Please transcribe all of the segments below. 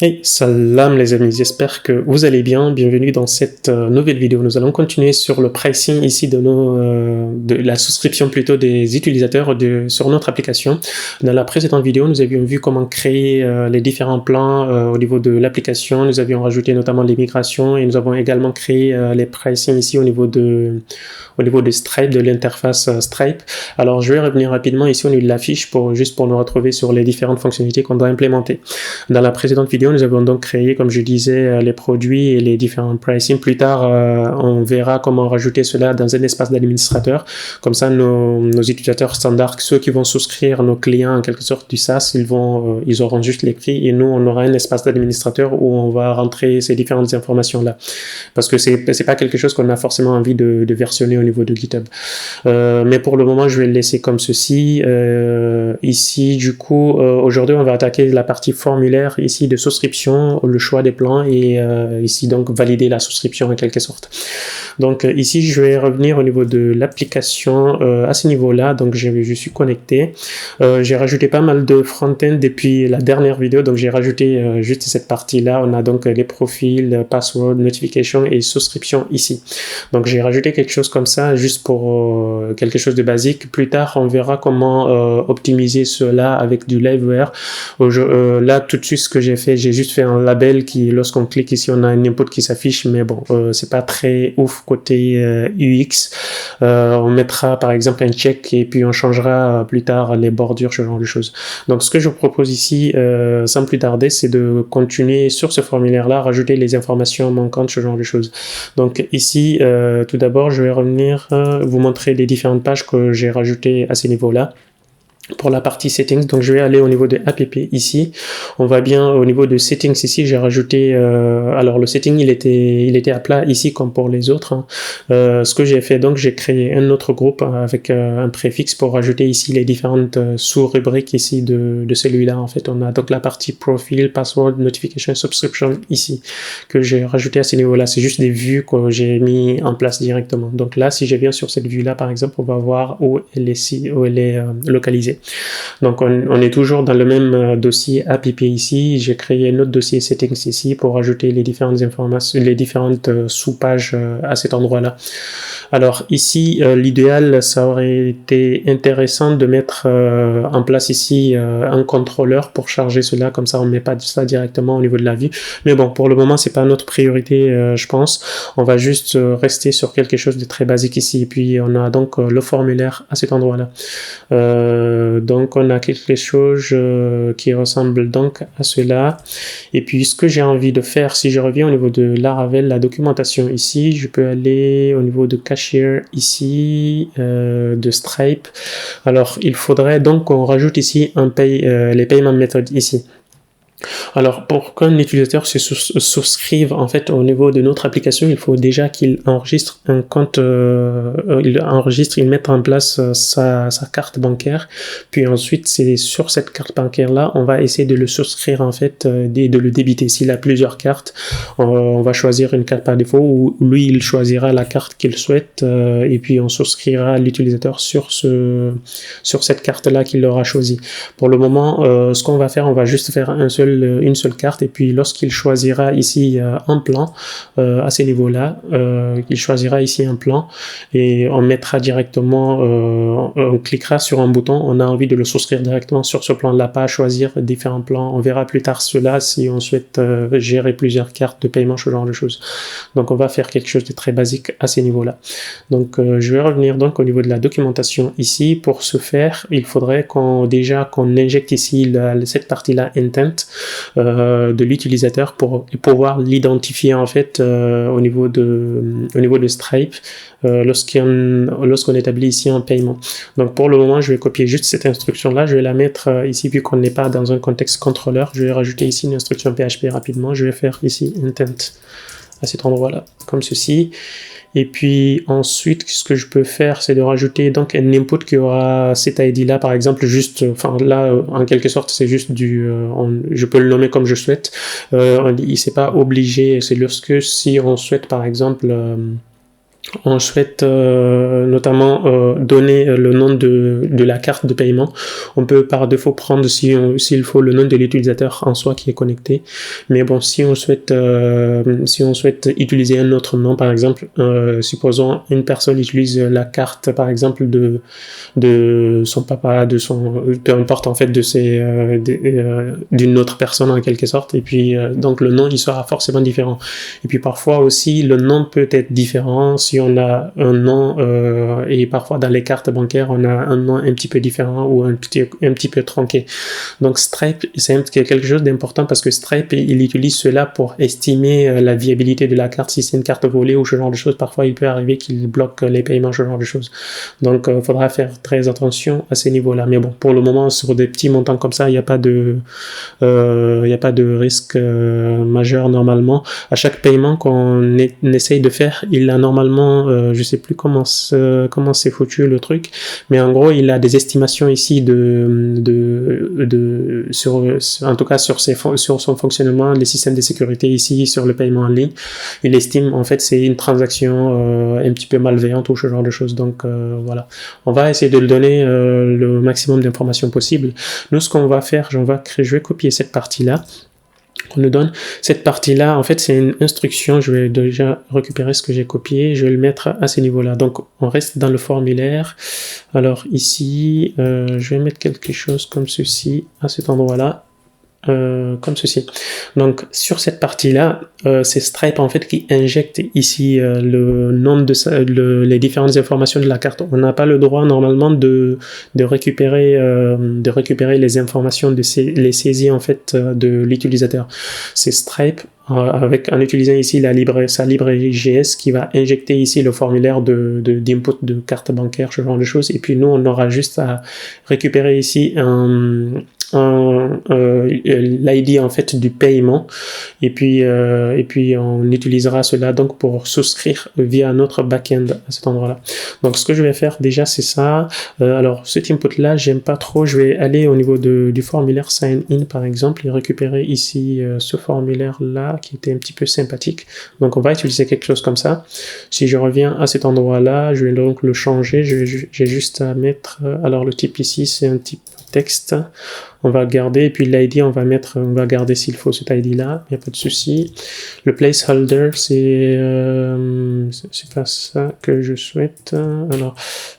Hey, salam les amis, j'espère que vous allez bien. Bienvenue dans cette nouvelle vidéo. Nous allons continuer sur le pricing ici de la souscription plutôt des utilisateurs sur notre application. Dans la précédente vidéo, nous avions vu comment créer les différents plans au niveau de l'application. Nous avions rajouté notamment les migrations et nous avons également créé les pricing ici au niveau de Stripe, de l'interface Stripe. Alors, je vais revenir rapidement ici au niveau de la fiche juste pour nous retrouver sur les différentes fonctionnalités qu'on doit implémenter. Dans la précédente vidéo, nous avons donc créé, comme je disais, les produits et les différents pricing. Plus tard, on verra comment rajouter cela dans un espace d'administrateur. Comme ça, nos utilisateurs standards, ceux qui vont souscrire, nos clients en quelque sorte du SaaS, ils auront juste les prix et nous, on aura un espace d'administrateur où on va rentrer ces différentes informations-là. Parce que c'est pas quelque chose qu'on a forcément envie de versionner au niveau de GitHub. Mais pour le moment, je vais le laisser comme ceci. Ici, du coup, aujourd'hui, on va attaquer la partie formulaire ici de souscription, le choix des plans et ici donc valider la souscription en quelque sorte. Donc ici, je vais revenir au niveau de l'application à ce niveau-là. Donc je suis connecté. J'ai rajouté pas mal de front-end depuis la dernière vidéo. Donc j'ai rajouté juste cette partie-là. On a donc les profils, password, notification et souscription ici. Donc j'ai rajouté quelque chose comme ça juste pour quelque chose de basique. Plus tard, on verra comment optimiser cela avec du Liveware. Là, tout de suite, ce que j'ai fait, j'ai juste fait un label qui, lorsqu'on clique ici, on a un input qui s'affiche, mais bon, c'est pas très ouf côté UX. On mettra par exemple un check et puis on changera plus tard les bordures, ce genre de choses. Donc, ce que je vous propose ici, sans plus tarder, c'est de continuer sur ce formulaire-là, rajouter les informations manquantes, ce genre de choses. Donc, ici, tout d'abord, je vais revenir vous montrer les différentes pages que j'ai rajoutées à ces niveaux-là. Pour la partie settings, donc je vais aller au niveau de app ici. On va bien au niveau de settings ici, j'ai rajouté alors le setting il était à plat ici comme pour les autres. Hein. Ce que j'ai fait donc j'ai créé un autre groupe avec un préfixe pour rajouter ici les différentes sous-rubriques ici de celui-là. En fait, on a donc la partie profil, password, notification, subscription ici que j'ai rajouté à ce niveau-là. C'est juste des vues que j'ai mis en place directement. Donc là, si je viens sur cette vue-là par exemple, on va voir où elle est localisée. Donc on est toujours dans le même dossier app ici. J'ai créé un autre dossier settings ici pour ajouter les différentes informations, les différentes sous-pages à cet endroit-là. Alors ici, l'idéal, ça aurait été intéressant de mettre en place ici un contrôleur pour charger cela, comme ça on ne met pas ça directement au niveau de la vue. Mais bon, pour le moment, c'est pas notre priorité, je pense. On va juste rester sur quelque chose de très basique ici. Et puis on a donc le formulaire à cet endroit-là. Donc on a quelque chose qui ressemble donc à cela. Et puis ce que j'ai envie de faire, si je reviens au niveau de Laravel, la documentation ici, je peux aller au niveau de Cashier ici, de Stripe. Alors il faudrait donc qu'on rajoute ici les payment methods ici. Alors, pour qu'un utilisateur se souscrive en fait au niveau de notre application, il faut déjà qu'il enregistre un compte, il mette en place sa carte bancaire, puis ensuite c'est sur cette carte bancaire là, on va essayer de le souscrire en fait, de le débiter. S'il a plusieurs cartes, on va choisir une carte par défaut ou lui il choisira la carte qu'il souhaite et puis on souscrira l'utilisateur sur cette carte là qu'il aura choisi. Pour le moment, ce qu'on va faire, on va juste faire une seule carte et puis lorsqu'il choisira ici un plan à ces niveaux-là, il choisira ici un plan et on mettra directement, on cliquera sur un bouton, on a envie de le souscrire directement sur ce plan-là, pas à choisir différents plans. On verra plus tard cela si on souhaite gérer plusieurs cartes de paiement, ce genre de choses. Donc on va faire quelque chose de très basique à ces niveaux-là. Donc je vais revenir donc au niveau de la documentation ici. Pour ce faire, il faudrait qu'on injecte ici cette partie-là intent de l'utilisateur pour pouvoir l'identifier en fait au niveau de Stripe lorsqu'on établit ici un paiement. Donc pour le moment, je vais copier juste cette instruction-là, je vais la mettre ici vu qu'on n'est pas dans un contexte contrôleur. Je vais rajouter ici une instruction PHP rapidement. Je vais faire ici intent à cet endroit-là, comme ceci. Et puis ensuite, ce que je peux faire, c'est de rajouter donc un input qui aura cet ID là, par exemple, juste, enfin là, en quelque sorte, c'est juste je peux le nommer comme je souhaite. Il n'est pas obligé, c'est lorsque si on souhaite, par exemple, on souhaite notamment donner le nom de la carte de paiement. On peut par défaut prendre s'il faut le nom de l'utilisateur en soi qui est connecté. Mais bon, si on souhaite utiliser un autre nom, par exemple, supposons une personne utilise la carte par exemple de son papa, peu importe en fait d'une autre personne en quelque sorte, et puis donc le nom il sera forcément différent. Et puis parfois aussi le nom peut être différent si on a un nom et parfois dans les cartes bancaires on a un nom un petit peu différent ou un petit peu tronqué. Donc Stripe c'est quelque chose d'important parce que Stripe il utilise cela pour estimer la viabilité de la carte. Si c'est une carte volée ou ce genre de choses, parfois il peut arriver qu'il bloque les paiements, ce genre de choses. Donc faudra faire très attention à ces niveaux-là. Mais bon, pour le moment sur des petits montants comme ça, il n'y a pas de risque majeur normalement. À chaque paiement qu'on essaye de faire, il a normalement, je sais plus comment c'est foutu le truc, mais en gros il a des estimations ici en tout cas sur son fonctionnement, les systèmes de sécurité ici sur le paiement en ligne. Il estime en fait c'est une transaction un petit peu malveillante ou ce genre de choses. Donc voilà, on va essayer de lui donner le maximum d'informations possible. Nous ce qu'on va faire, je vais copier cette partie là. On nous donne cette partie-là, en fait, c'est une instruction. Je vais déjà récupérer ce que j'ai copié. Je vais le mettre à ce niveau-là. Donc, on reste dans le formulaire. Alors, ici, je vais mettre quelque chose comme ceci, à cet endroit-là. Comme ceci. Donc sur cette partie-là, c'est Stripe en fait qui injecte ici le nom les différentes informations de la carte. On n'a pas le droit normalement de récupérer les informations les saisies en fait de l'utilisateur. C'est Stripe en utilisant ici sa librairie JS qui va injecter ici le formulaire d'input de carte bancaire, ce genre de choses. Et puis nous on aura juste à récupérer ici l'ID en fait du paiement et puis on utilisera cela donc pour souscrire via notre backend à cet endroit là. Donc ce que je vais faire déjà c'est ça. Alors cet input là j'aime pas trop, je vais aller au niveau du formulaire sign in par exemple et récupérer ici ce formulaire là qui était un petit peu sympathique. Donc on va utiliser quelque chose comme ça. Si je reviens à cet endroit là, je vais donc le changer. J'ai juste à mettre alors le type ici c'est un type texte, on va garder, et puis l'ID on va garder s'il faut cet ID là, il n'y a pas de souci. Le placeholder c'est pas ça que je souhaite. Alors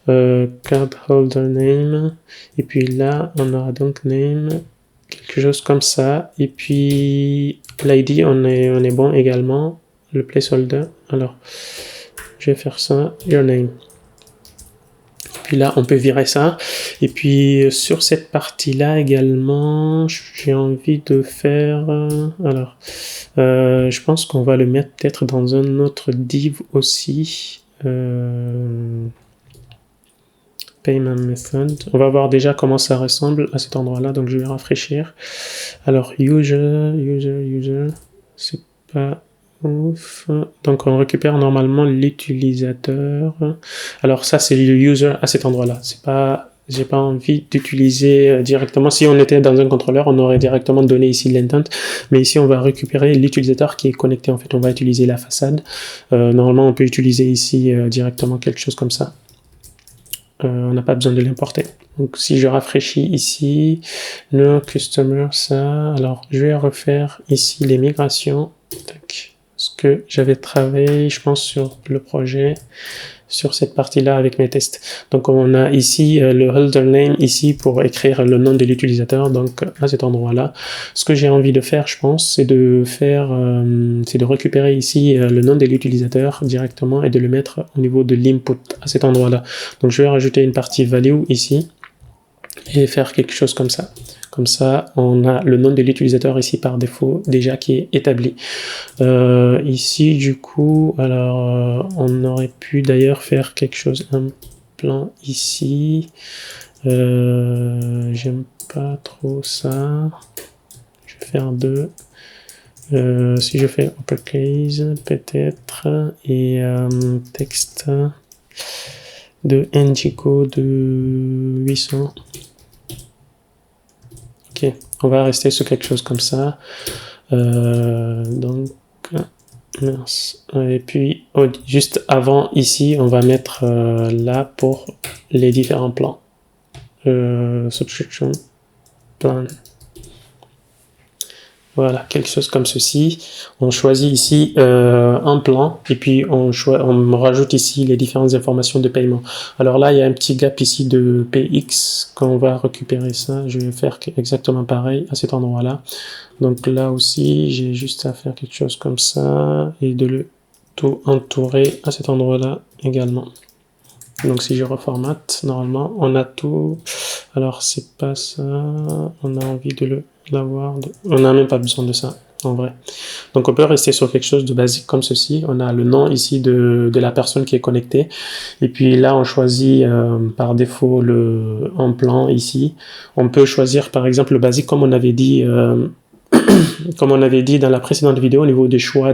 card holder name, et puis là on aura donc name, quelque chose comme ça, et puis l'ID on est bon également. Le placeholder, alors je vais faire ça, your name. Puis là, on peut virer ça. Et puis, sur cette partie-là également, j'ai envie de faire... alors, je pense qu'on va le mettre peut-être dans un autre div aussi. Payment method. On va voir déjà comment ça ressemble à cet endroit-là. Donc, je vais rafraîchir. Alors, user. C'est pas... ouf. Donc on récupère normalement l'utilisateur. Alors ça c'est le user à cet endroit-là. J'ai pas envie d'utiliser directement. Si on était dans un contrôleur, on aurait directement donné ici l'intent. Mais ici on va récupérer l'utilisateur qui est connecté. En fait, on va utiliser la façade. Normalement, on peut utiliser ici directement quelque chose comme ça. On n'a pas besoin de l'importer. Donc si je rafraîchis ici, le customer, ça. Alors je vais refaire ici les migrations. Tac. Ce que j'avais travaillé, je pense, sur le projet, sur cette partie-là avec mes tests. Donc on a ici le holder name ici pour écrire le nom de l'utilisateur, donc à cet endroit-là. Ce que j'ai envie de faire, je pense, c'est de récupérer ici le nom de l'utilisateur directement et de le mettre au niveau de l'input à cet endroit-là. Donc je vais rajouter une partie value ici et faire quelque chose comme ça. Comme ça, on a le nom de l'utilisateur ici par défaut déjà qui est établi. Ici, du coup, alors on aurait pu d'ailleurs faire quelque chose, un plan ici. J'aime pas trop ça. Je vais faire deux. Si je fais uppercase, peut-être, et texte de ngCo de 800. Ok, on va rester sur quelque chose comme ça. Donc, Mince. Et puis, juste avant, ici, on va mettre là pour les différents plans. Subscription plan. Voilà, quelque chose comme ceci. On choisit ici un plan et puis on rajoute ici les différentes informations de paiement. Alors là, il y a un petit gap ici de PX. Quand on va récupérer ça, je vais faire exactement pareil à cet endroit-là. Donc là aussi, j'ai juste à faire quelque chose comme ça et de le tout entourer à cet endroit-là également. Donc si je reformate, normalement, on a tout. Alors c'est pas ça. On a envie de l'avoir. On n'a même pas besoin de ça, en vrai. Donc on peut rester sur quelque chose de basique comme ceci. On a le nom ici de la personne qui est connectée. Et puis là, on choisit par défaut un plan ici. On peut choisir par exemple le basique comme on avait dit, comme on avait dit dans la précédente vidéo au niveau des choix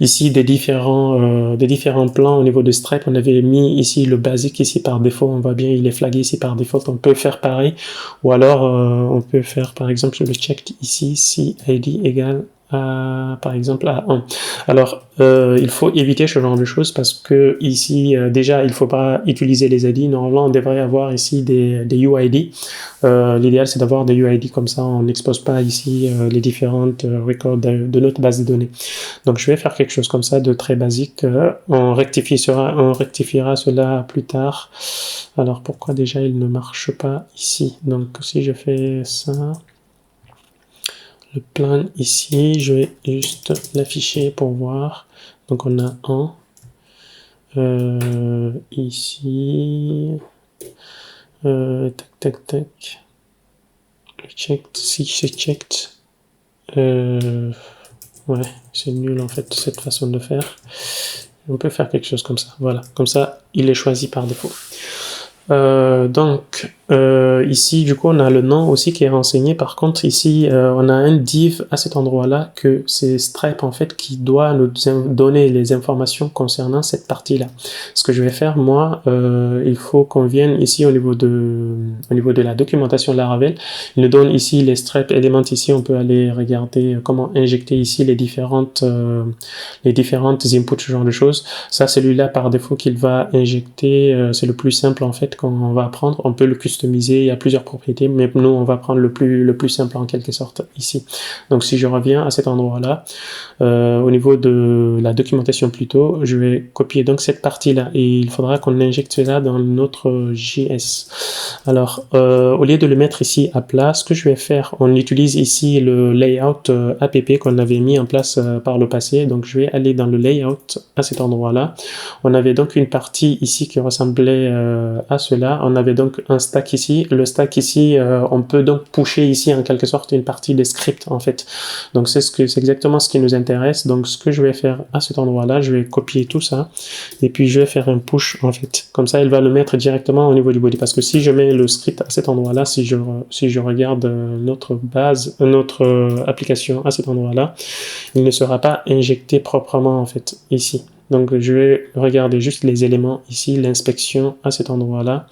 ici des différents plans au niveau de Stripe. On avait mis ici le basique ici par défaut, on voit bien il est flagué ici par défaut. On peut faire pareil ou alors on peut faire par exemple le check ici si ID égale par exemple à 1. Alors il faut éviter ce genre de choses parce que ici déjà il faut pas utiliser les ID. Normalement on devrait avoir ici des UID. L'idéal c'est d'avoir des UID, comme ça on n'expose pas ici les différentes records de notre base de données. Donc je vais faire quelque chose comme ça de très basique. On rectifiera cela plus tard. Alors pourquoi déjà il ne marche pas ici? Donc si je fais ça, le plan ici, je vais juste l'afficher pour voir. Donc on a un ici, tac, checked, si c'est checked, ouais, c'est nul en fait cette façon de faire. On peut faire quelque chose comme ça, voilà, comme ça il est choisi par défaut. Donc ici du coup on a le nom aussi qui est renseigné. Par contre ici on a un div à cet endroit là que c'est Stripe en fait qui doit nous donner les informations concernant cette partie là. Ce que je vais faire moi, il faut qu'on vienne ici au niveau de la documentation de Laravel. Il nous donne ici les Stripe Elements. Ici on peut aller regarder comment injecter ici les différentes inputs, ce genre de choses. Ça, celui-là par défaut qu'il va injecter, c'est le plus simple en fait qu'on va prendre. On peut le customiser, il y a plusieurs propriétés, mais nous on va prendre le plus simple en quelque sorte ici. Donc si je reviens à cet endroit-là, au niveau de la documentation plutôt, je vais copier donc cette partie-là et il faudra qu'on injecte cela dans notre JS. Alors au lieu de le mettre ici à plat, ce que je vais faire, on utilise ici le layout app qu'on avait mis en place par le passé. Donc je vais aller dans le layout à cet endroit-là. On avait donc une partie ici qui ressemblait à cela. On avait donc un stack ici. Le stack ici, on peut donc pusher ici en quelque sorte une partie des scripts en fait. Donc c'est exactement ce qui nous intéresse. Donc ce que je vais faire à cet endroit-là, je vais copier tout ça et puis je vais faire un push en fait. Comme ça, il va le mettre directement au niveau du body. Parce que si je mets le script à cet endroit-là, si je regarde notre application à cet endroit-là, il ne sera pas injecté proprement en fait ici. Donc je vais regarder juste les éléments ici, l'inspection à cet endroit-là.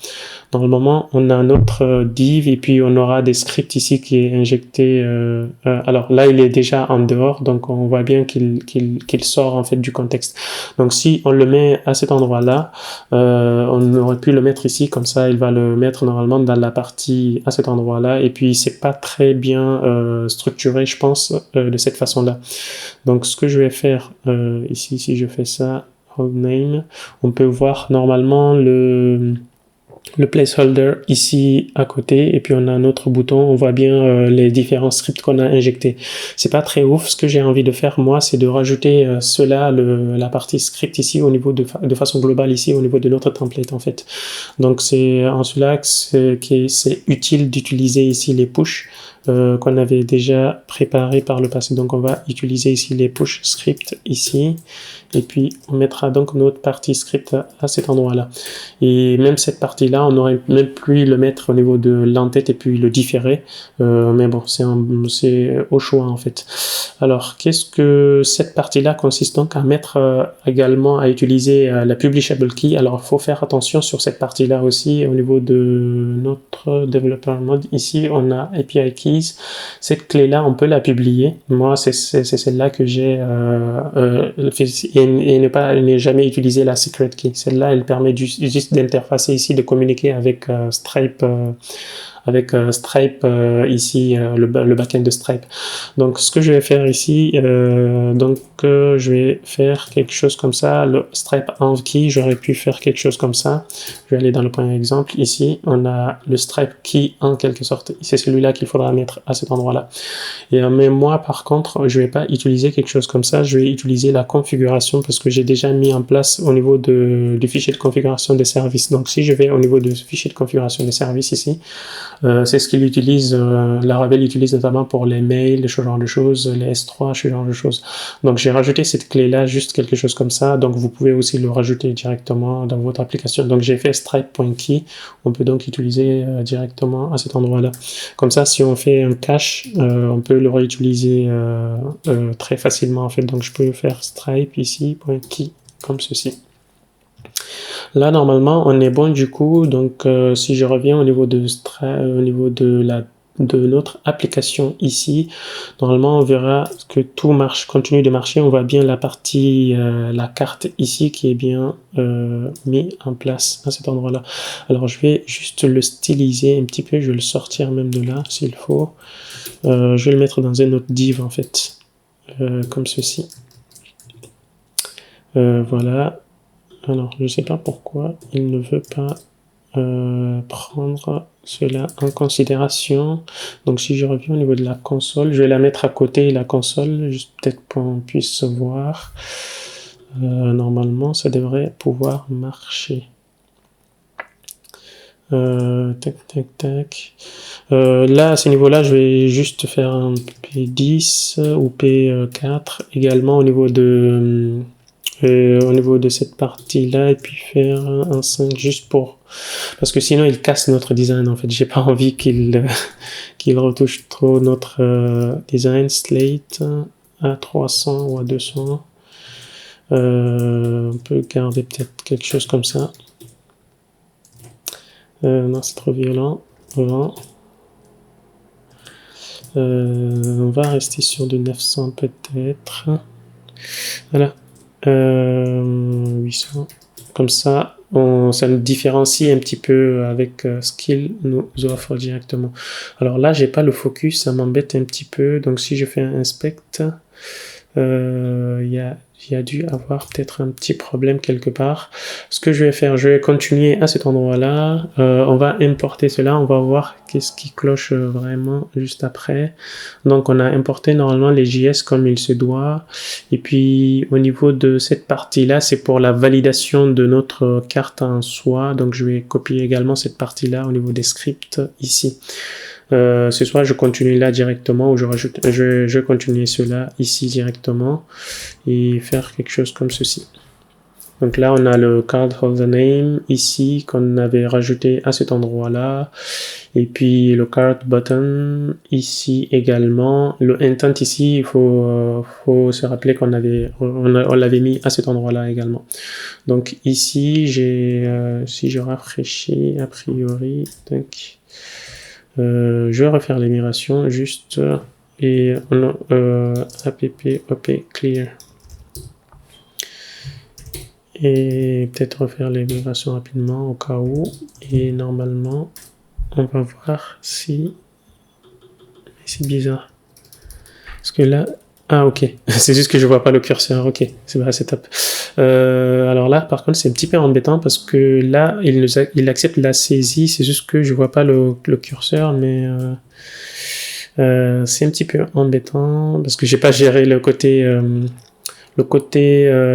Dans le moment, on a notre div et puis on aura des scripts ici qui est injecté. Alors là, il est déjà en dehors, donc on voit bien qu'il sort en fait du contexte. Donc si on le met à cet endroit-là, on aurait pu le mettre ici, comme ça il va le mettre normalement dans la partie à cet endroit-là. Et puis c'est pas très bien structuré, je pense, de cette façon-là. Donc ce que je vais faire ici, si je fais ça, name, on peut voir normalement le placeholder ici à côté et puis on a un autre bouton, on voit bien les différents scripts qu'on a injectés. C'est pas très ouf. Ce que j'ai envie de faire moi, c'est de rajouter la partie script ici au niveau de façon globale ici au niveau de notre template en fait. Donc c'est en cela que c'est utile d'utiliser ici les push qu'on avait déjà préparé par le passé. Donc on va utiliser ici les push script ici et puis on mettra donc notre partie script à cet endroit-là. Et même cette partie-là, on aurait même pu le mettre au niveau de l'entête et puis le différer. Mais bon, c'est au choix en fait. Alors, qu'est-ce que cette partie-là consiste donc à mettre également à utiliser la publishable key. Alors, il faut faire attention sur cette partie-là aussi au niveau de notre developer mode. Ici, on a API key utilise. Cette clé-là, on peut la publier. Moi, c'est celle-là que j'ai et ne jamais utiliser la secret key. Celle-là, elle permet juste d'interfacer ici, de communiquer avec Stripe. Ici, le backend de Stripe. Donc ce que je vais faire ici, je vais faire quelque chose comme ça. Le Stripe Env Key, j'aurais pu faire quelque chose comme ça. Je vais aller dans le point exemple. Ici, on a le Stripe Key en quelque sorte. C'est celui-là qu'il faudra mettre à cet endroit-là. Mais moi, par contre, je vais pas utiliser quelque chose comme ça. Je vais utiliser la configuration parce que j'ai déjà mis en place au niveau du fichier de configuration des services. Donc si je vais au niveau du fichier de configuration des services ici, c'est ce qu'il utilise, Laravel utilise notamment pour les mails, ce genre de choses, les S3, ce genre de choses. Donc j'ai rajouté cette clé-là, juste quelque chose comme ça. Donc vous pouvez aussi le rajouter directement dans votre application. Donc j'ai fait stripe.key, on peut donc utiliser directement à cet endroit-là. Comme ça, si on fait un cache, on peut le réutiliser très facilement en fait. Donc je peux faire stripe ici, .key, comme ceci. Là, normalement, on est bon du coup. Donc, si je reviens au niveau de notre application ici, normalement, on verra que tout continue de marcher. On voit bien la partie, la carte ici qui est bien mis en place à cet endroit-là. Alors, je vais juste le styliser un petit peu. Je vais le sortir même de là, s'il faut. Je vais le mettre dans un autre div, en fait, comme ceci. Voilà. Alors, je ne sais pas pourquoi il ne veut pas prendre cela en considération. Donc, si je reviens au niveau de la console, je vais la mettre à côté de la console, juste peut-être pour qu'on puisse voir. Normalement, ça devrait pouvoir marcher. Tac, tac, tac. Là, à ce niveau-là, je vais juste faire un P10 ou P4 également au niveau de cette partie-là, et puis faire un 5 juste pour... Parce que sinon, il casse notre design, en fait. J'ai pas envie qu'il retouche trop notre design. Slate à 300 ou à 200. On peut garder peut-être quelque chose comme ça. Non, c'est trop violent. Voilà. On va rester sur du 900 peut-être. Voilà. 800. Comme ça, ça nous différencie un petit peu avec ce qu'il nous offre directement. Alors là, j'ai pas le focus, ça m'embête un petit peu. Donc si je fais un inspect, il y a dû avoir peut-être un petit problème quelque part. Ce que je vais faire, je vais continuer à cet endroit-là. On va importer cela, on va voir qu'est-ce qui cloche vraiment juste après. Donc on a importé normalement les JS comme il se doit. Et puis au niveau de cette partie-là, c'est pour la validation de notre carte en soi. Donc je vais copier également cette partie-là au niveau des scripts ici. Ce soir, je continue là directement ou je continue cela ici directement et faire quelque chose comme ceci. Donc là, on a le card holder name ici qu'on avait rajouté à cet endroit-là. Et puis le card button ici également. Le intent ici, il faut se rappeler qu'on l'avait mis à cet endroit-là également. Donc ici, si je rafraîchis a priori, donc je vais refaire les migrations juste et app op clear et peut-être refaire les migrations rapidement au cas où, et normalement on va voir si c'est bizarre parce que là ok, c'est juste que je vois pas le curseur. Ok, c'est top. Alors là, par contre, c'est un petit peu embêtant parce que là, il accepte la saisie. C'est juste que je vois pas le curseur, mais c'est un petit peu embêtant parce que j'ai pas géré le côté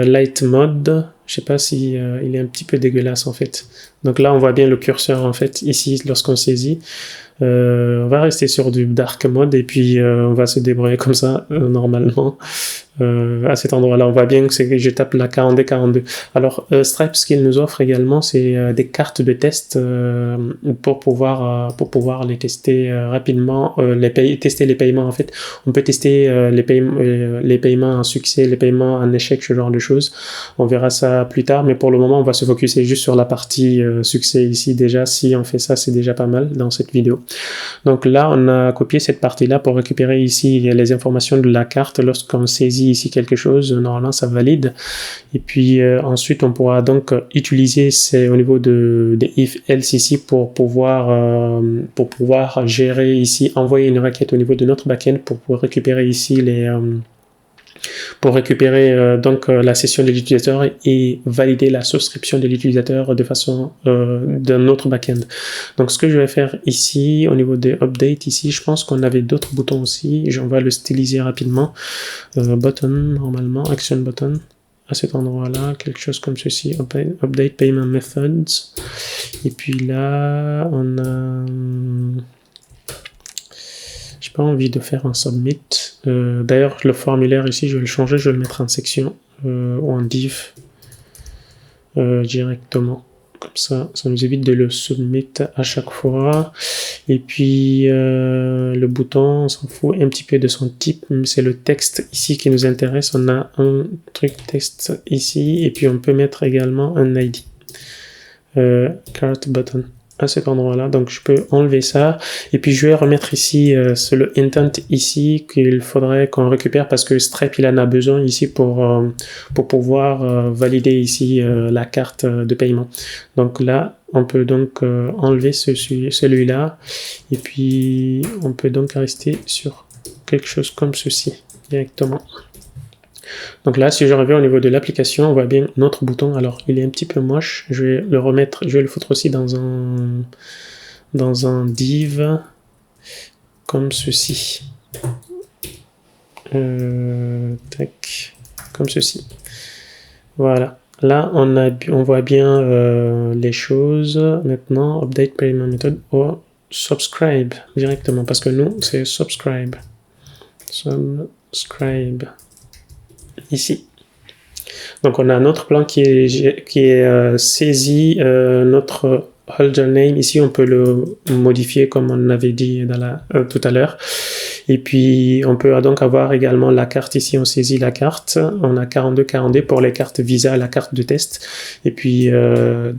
light mode. Je sais pas si il est un petit peu dégueulasse en fait. Donc là, on voit bien le curseur en fait ici lorsqu'on saisit. On va rester sur du dark mode et puis on va se débrouiller comme ça normalement. À cet endroit-là, on voit bien que je tape la 4242. Alors Stripe, ce qu'il nous offre également, c'est des cartes de test pour pouvoir les tester rapidement, tester les paiements en fait. On peut tester les paiements en succès, les paiements en échec, ce genre de choses. On verra ça ça plus tard, mais pour le moment, on va se focuser juste sur la partie succès ici. Déjà, si on fait ça, c'est déjà pas mal dans cette vidéo. Donc là, on a copié cette partie-là pour récupérer ici les informations de la carte. Lorsqu'on saisit ici quelque chose, normalement, ça valide. Et puis ensuite, on pourra donc utiliser au niveau des if else ici pour pouvoir gérer ici, envoyer une requête au niveau de notre backend pour pouvoir récupérer ici la session de l'utilisateur et valider la souscription de l'utilisateur de façon d'un autre backend. Donc ce que je vais faire ici au niveau des updates ici, je pense qu'on avait d'autres boutons aussi. On va le styliser rapidement. Button normalement, action button à cet endroit-là, quelque chose comme ceci. Update payment methods. Et puis là, on a j'ai pas envie de faire un submit. D'ailleurs, le formulaire ici, je vais le changer, je vais le mettre en section ou en div directement. Comme ça nous évite de le submit à chaque fois. Et puis, le bouton, on s'en fout un petit peu de son type, mais c'est le texte ici qui nous intéresse. On a un truc texte ici, et puis on peut mettre également un ID. Cart button. À cet endroit-là, donc je peux enlever ça et puis je vais remettre ici le intent ici qu'il faudrait qu'on récupère parce que Stripe il en a besoin ici pour pouvoir valider ici la carte de paiement. Donc là on peut donc enlever celui-là et puis on peut donc rester sur quelque chose comme ceci directement. Donc là, si je reviens au niveau de l'application, on voit bien notre bouton. Alors, il est un petit peu moche. Je vais le remettre, je vais le foutre aussi dans un div comme ceci. Tac, comme ceci. Voilà. Là, on voit bien les choses. Maintenant, update payment method ou subscribe directement parce que nous, c'est subscribe. Subscribe. Ici. Donc on a un autre plan qui est saisi notre holder name. Ici on peut le modifier comme on avait dit tout à l'heure. Et puis on peut donc avoir également la carte ici, on saisit la carte. On a 4242 pour les cartes Visa, la carte de test. Et puis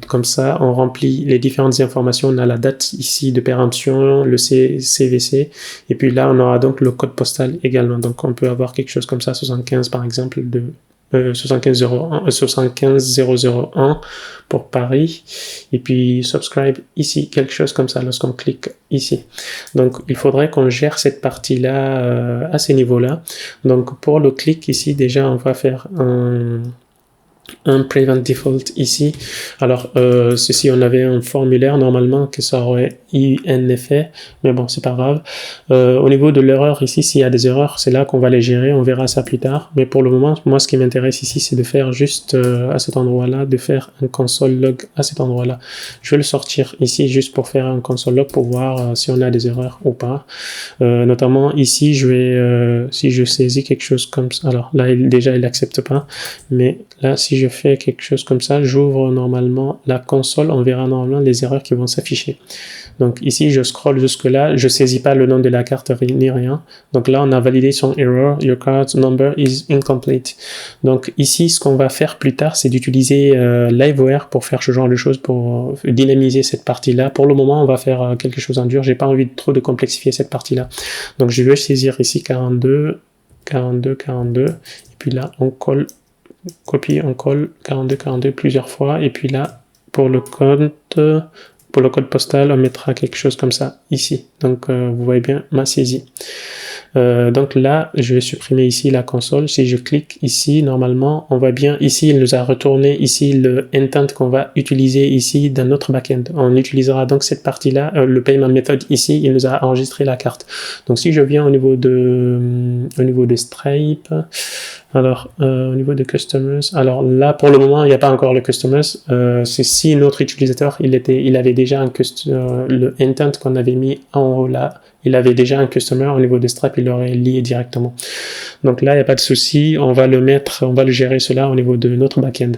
comme ça on remplit les différentes informations. On a la date ici de péremption, le CVC. Et puis là on aura donc le code postal également. Donc on peut avoir quelque chose comme ça, 75 par exemple de 75001 pour Paris et puis subscribe ici, quelque chose comme ça lorsqu'on clique ici. Donc il faudrait qu'on gère cette partie là à ces niveaux là. Donc pour le clic ici déjà on va faire un prevent default ici. Alors ceci on avait un formulaire normalement que ça aurait eu un effet, mais bon c'est pas grave. Au niveau de l'erreur ici, s'il y a des erreurs, c'est là qu'on va les gérer, on verra ça plus tard. Mais pour le moment, moi ce qui m'intéresse ici, c'est de faire juste à cet endroit-là, de faire un console log à cet endroit-là. Je vais le sortir ici juste pour faire un console log pour voir si on a des erreurs ou pas. Notamment ici, je vais si je saisis quelque chose comme ça. Alors là déjà il n'accepte pas, mais là si je fais quelque chose comme ça, j'ouvre normalement la console, on verra normalement les erreurs qui vont s'afficher. Donc ici, je scroll jusque là, je saisis pas le nom de la carte ni rien. Donc là, on a validé son error, your card number is incomplete. Donc ici, ce qu'on va faire plus tard, c'est d'utiliser LiveWire pour faire ce genre de choses, pour dynamiser cette partie-là. Pour le moment, on va faire quelque chose en dur. J'ai pas envie trop de complexifier cette partie-là. Donc je vais saisir ici 42, 42, 42. Et puis là, on colle, copie, on colle 42, 42 plusieurs fois. Et puis là, pour le code postal, on mettra quelque chose comme ça ici. Donc, vous voyez bien ma saisie. Donc là, je vais supprimer ici la console. Si je clique ici, normalement, on voit bien ici, il nous a retourné ici le intent qu'on va utiliser ici dans notre backend. On utilisera donc cette partie-là, le payment method ici, il nous a enregistré la carte. Donc si je viens au niveau de Stripe, alors au niveau de customers, alors là pour le moment il n'y a pas encore le customers. C'est si notre utilisateur il avait déjà le intent qu'on avait mis en haut là, il avait déjà un customer au niveau de Stripe, il l'aurait lié directement. Donc là, il n'y a pas de souci, on va le gérer cela au niveau de notre backend.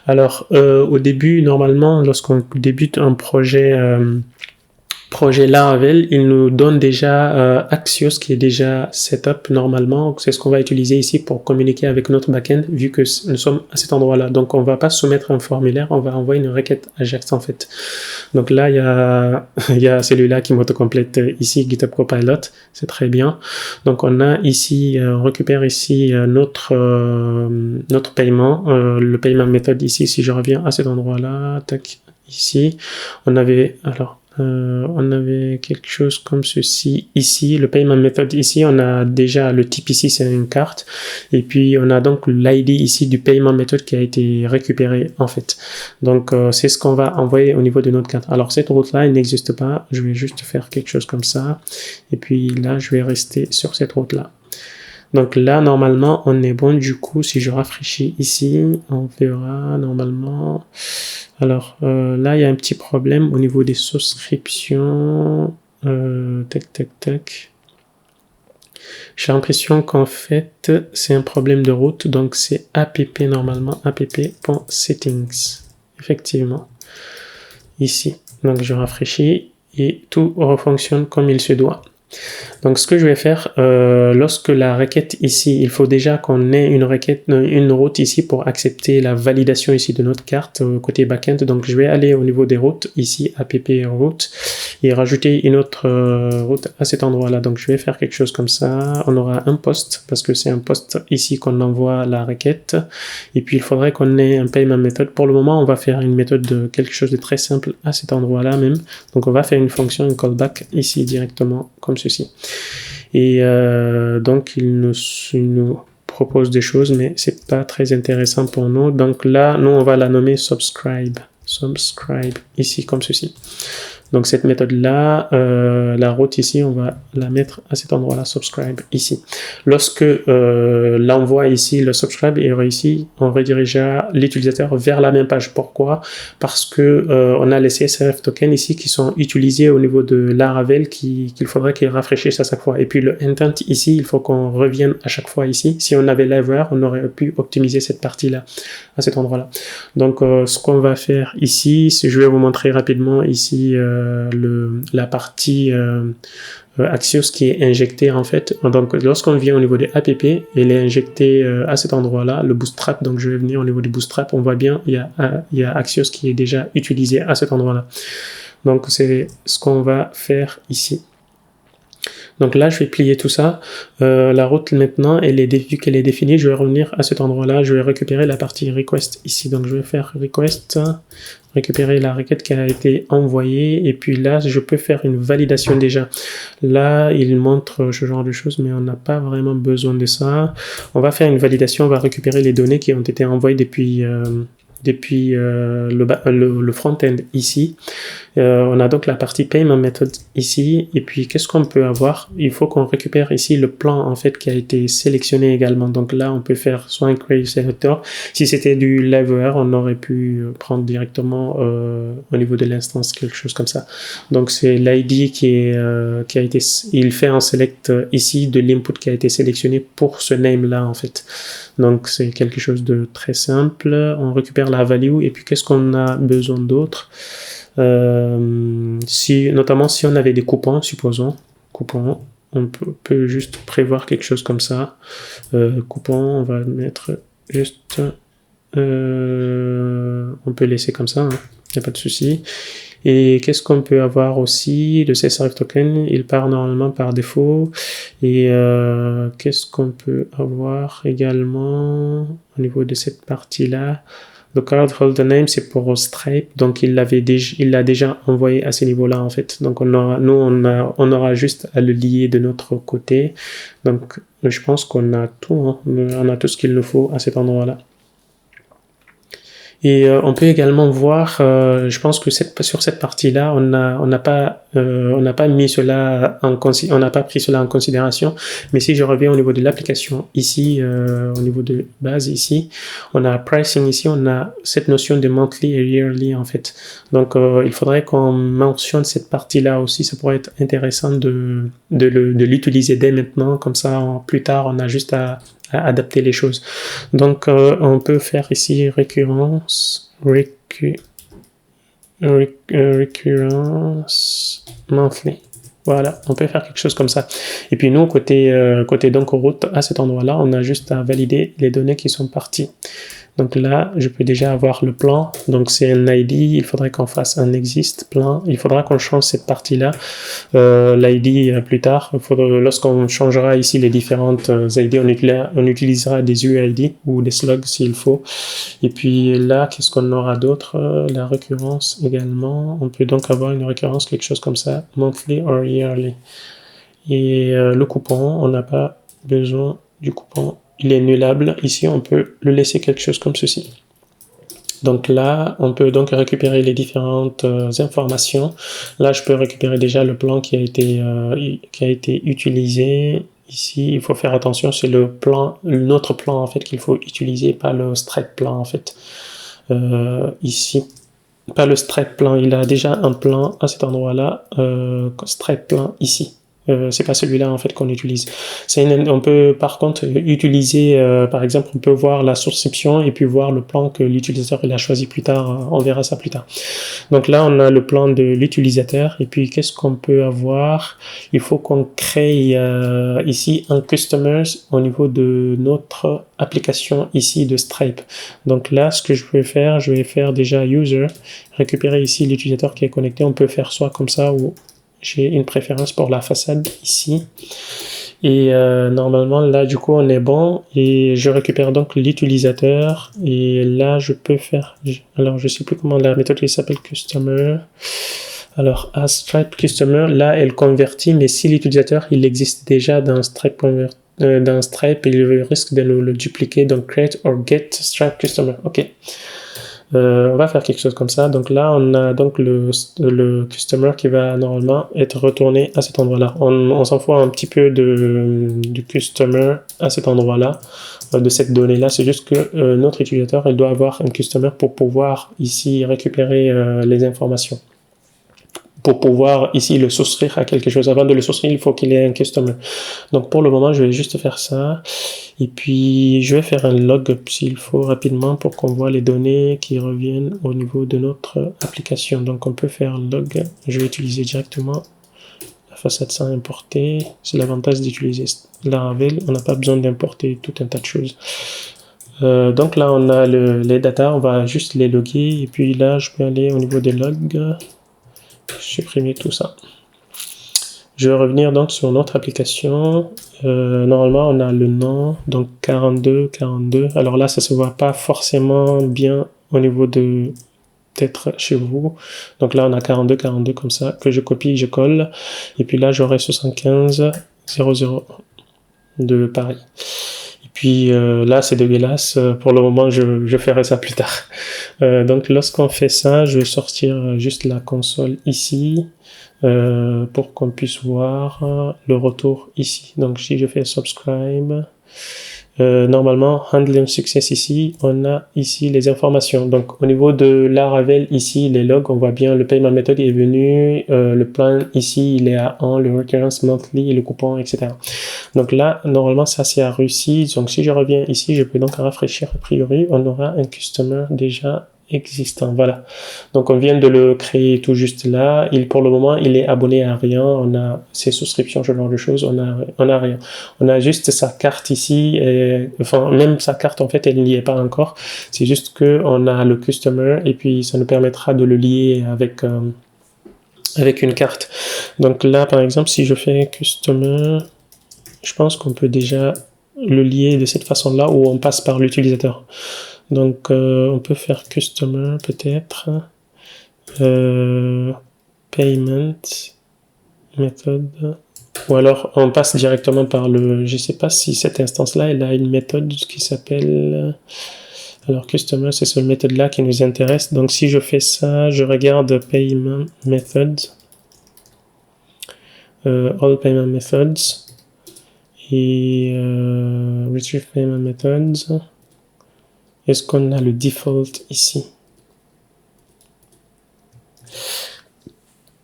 Alors, au début, normalement, lorsqu'on débute un projet projet Laravel, il nous donne déjà Axios qui est déjà setup normalement. C'est ce qu'on va utiliser ici pour communiquer avec notre backend vu que nous sommes à cet endroit-là. Donc on va pas soumettre un formulaire, on va envoyer une requête Ajax en fait. Donc là il y a celui-là qui m'autocomplète ici, GitHub Copilot, c'est très bien. Donc on a ici, on récupère ici notre paiement, le paiement méthode ici. Si je reviens à cet endroit-là, tac, ici, on avait quelque chose comme ceci ici, le payment method ici, on a déjà le type ici, c'est une carte, et puis on a donc l'ID ici du payment method qui a été récupéré en fait. Donc c'est ce qu'on va envoyer au niveau de notre carte. Alors cette route-là, elle n'existe pas, je vais juste faire quelque chose comme ça, et puis là, je vais rester sur cette route-là. Donc là, normalement, on est bon. Du coup, si je rafraîchis ici, on verra normalement. Alors là, il y a un petit problème au niveau des souscriptions. Tac. J'ai l'impression qu'en fait, c'est un problème de route. Donc c'est app normalement, app.settings. Effectivement. Ici. Donc je rafraîchis et tout refonctionne comme il se doit. Donc ce que je vais faire, lorsque la requête ici, il faut déjà qu'on ait une route ici pour accepter la validation ici de notre carte côté backend. Donc je vais aller au niveau des routes ici, app route, et rajouter une autre route à cet endroit-là. Donc je vais faire quelque chose comme ça. On aura un post parce que c'est un post ici qu'on envoie la requête. Et puis il faudrait qu'on ait un payment method. Pour le moment, on va faire une méthode de quelque chose de très simple à cet endroit-là même. Donc on va faire une fonction, une callback ici directement comme ceci. Et donc il nous propose des choses, mais c'est pas très intéressant pour nous. Donc là, nous on va la nommer subscribe ici comme ceci. Donc cette méthode-là, la route ici, on va la mettre à cet endroit-là, subscribe ici. Lorsque l'envoi ici, le subscribe est réussi, on redirigera l'utilisateur vers la même page. Pourquoi? Parce que on a les CSRF tokens ici qui sont utilisés au niveau de Laravel qu'il faudrait qu'ils rafraîchissent à chaque fois. Et puis le intent ici, il faut qu'on revienne à chaque fois ici. Si on avait l'erreur, on aurait pu optimiser cette partie-là, à cet endroit-là. Donc ce qu'on va faire ici, je vais vous montrer rapidement ici la partie Axios qui est injectée en fait. Donc lorsqu'on vient au niveau des app, elle est injectée à cet endroit-là, le Bootstrap. Donc je vais venir au niveau du Bootstrap, on voit bien il y a Axios qui est déjà utilisé à cet endroit-là. Donc c'est ce qu'on va faire ici. Donc là, je vais plier tout ça. La route maintenant, vu qu'elle est définie, je vais revenir à cet endroit-là. Je vais récupérer la partie request ici. Donc je vais faire request, récupérer la requête qui a été envoyée. Et puis là, je peux faire une validation déjà. Là, il montre ce genre de choses, mais on n'a pas vraiment besoin de ça. On va faire une validation. On va récupérer les données qui ont été envoyées depuis le front-end ici. On a donc la partie payment method ici, et puis qu'est-ce qu'on peut avoir? Il faut qu'on récupère ici le plan en fait qui a été sélectionné également. Donc là, on peut faire soit un create selector. Si c'était du live on aurait pu prendre directement au niveau de l'instance quelque chose comme ça. Donc c'est l'ID qui a été, il fait un select ici de l'input qui a été sélectionné pour ce name là en fait. Donc c'est quelque chose de très simple. On récupère la value et puis qu'est-ce qu'on a besoin d'autre? Notamment si on avait des coupons, supposons, coupons, on peut juste prévoir quelque chose comme ça. Coupons, on va mettre juste, on peut laisser comme ça, il n'y a pas de souci. Et qu'est-ce qu'on peut avoir aussi? Le CSRF token, il part normalement par défaut. Et qu'est-ce qu'on peut avoir également au niveau de cette partie-là? Le cardholder name, c'est pour Stripe, donc il l'a déjà envoyé à ce niveau-là en fait. Donc on aura juste à le lier de notre côté. Donc je pense qu'on a tout, on a tout ce qu'il nous faut à cet endroit-là. Et on peut également voir, je pense que sur cette partie-là, on n'a pas mis cela on n'a pas pris cela en considération. Mais si je reviens au niveau de l'application ici, au niveau de base ici, on a pricing ici, on a cette notion de monthly et yearly en fait. Donc il faudrait qu'on mentionne cette partie-là aussi. Ça pourrait être intéressant de l'utiliser dès maintenant, comme ça plus tard on a juste à adapter les choses. Donc on peut faire ici récurrence monthly. Voilà, on peut faire quelque chose comme ça. Et puis nous, côté donc route, à cet endroit-là, on a juste à valider les données qui sont parties. Donc là, je peux déjà avoir le plan. Donc c'est un ID, il faudrait qu'on fasse un exist plan. Il faudra qu'on change cette partie-là. L'ID plus tard, lorsqu'on changera ici les différentes ID, on utilisera des UID ou des slugs s'il faut. Et puis là, qu'est-ce qu'on aura d'autre? La récurrence également. On peut donc avoir une récurrence, quelque chose comme ça, monthly or yearly. Et le coupon, on n'a pas besoin du coupon. Il est nullable. Ici, on peut le laisser quelque chose comme ceci. Donc là, on peut donc récupérer les différentes informations. Là, je peux récupérer déjà le plan qui a été utilisé. Ici, il faut faire attention, c'est le plan, notre plan en fait qu'il faut utiliser, pas le stripe plan en fait. Ici, pas le stripe plan. Il a déjà un plan à cet endroit-là, stripe plan ici. C'est pas celui-là en fait qu'on utilise. On peut par contre utiliser, par exemple, on peut voir la souscription et puis voir le plan que l'utilisateur il a choisi plus tard. On verra ça plus tard. Donc là, on a le plan de l'utilisateur et puis qu'est-ce qu'on peut avoir? Il faut qu'on crée ici un customers au niveau de notre application ici de Stripe. Donc là, ce que je vais faire déjà user, récupérer ici l'utilisateur qui est connecté. On peut faire soit comme ça ou j'ai une préférence pour la façade ici. Et normalement, là, du coup, on est bon. Et je récupère donc l'utilisateur. Et là, je peux faire... Alors, je sais plus comment la méthode qui s'appelle Customer. Alors, à Stripe Customer, là, elle convertit. Mais si l'utilisateur, il existe déjà dans Stripe Stripe, il risque de le dupliquer. Donc, create or get Stripe Customer. OK. On va faire quelque chose comme ça. Donc là, on a donc le customer qui va normalement être retourné à cet endroit-là. On s'en fout un petit peu du customer à cet endroit-là, de cette donnée-là. C'est juste que notre utilisateur, il doit avoir un customer pour pouvoir ici récupérer les informations. Pour pouvoir ici le souscrire à quelque chose. Avant de le souscrire, il faut qu'il ait un customer. Donc pour le moment, je vais juste faire ça. Et puis, je vais faire un log s'il faut rapidement pour qu'on voit les données qui reviennent au niveau de notre application. Donc on peut faire log. Je vais utiliser directement la façade sans importer. C'est l'avantage d'utiliser Laravel. On n'a pas besoin d'importer tout un tas de choses. Donc là, on a les data. On va juste les loguer. Et puis là, je peux aller au niveau des logs. Supprimer tout ça. Je vais revenir donc sur notre application. Normalement, on a le nom, donc 42. Alors là, ça se voit pas forcément bien au niveau de peut-être chez vous. Donc là, on a 42 comme ça, que je copie, je colle. Et puis là, j'aurai 75 001 de pareil. Et puis là, c'est dégueulasse. Pour le moment, je ferai ça plus tard. Donc lorsqu'on fait ça, je vais sortir juste la console ici pour qu'on puisse voir le retour ici. Donc si je fais subscribe, normalement handling success ici, on a ici les informations. Donc au niveau de Laravel ici, les logs, on voit bien le paiement method est venu, le plan ici il est à 1, le recurrence monthly, le coupon, etc. Donc là, normalement ça c'est à réussi. Donc si je reviens ici, je peux donc rafraîchir. A priori, on aura un customer déjà existant. Voilà. Donc on vient de le créer tout juste là. Pour le moment, il est abonné à rien. On a ses souscriptions, ce genre de choses. On a rien. On a juste sa carte ici. Enfin, même sa carte, en fait, elle n'y est pas encore. C'est juste que on a le customer et puis ça nous permettra de le lier avec une carte. Donc là, par exemple, si je fais customer, je pense qu'on peut déjà le lier de cette façon-là où on passe par l'utilisateur. Donc, on peut faire customer peut-être, payment method, ou alors on passe directement par je sais pas si cette instance-là, elle a une méthode qui s'appelle, alors customer, c'est cette méthode-là qui nous intéresse. Donc, si je fais ça, je regarde payment methods, all payment methods, et retrieve payment methods. Est-ce qu'on a le default ici?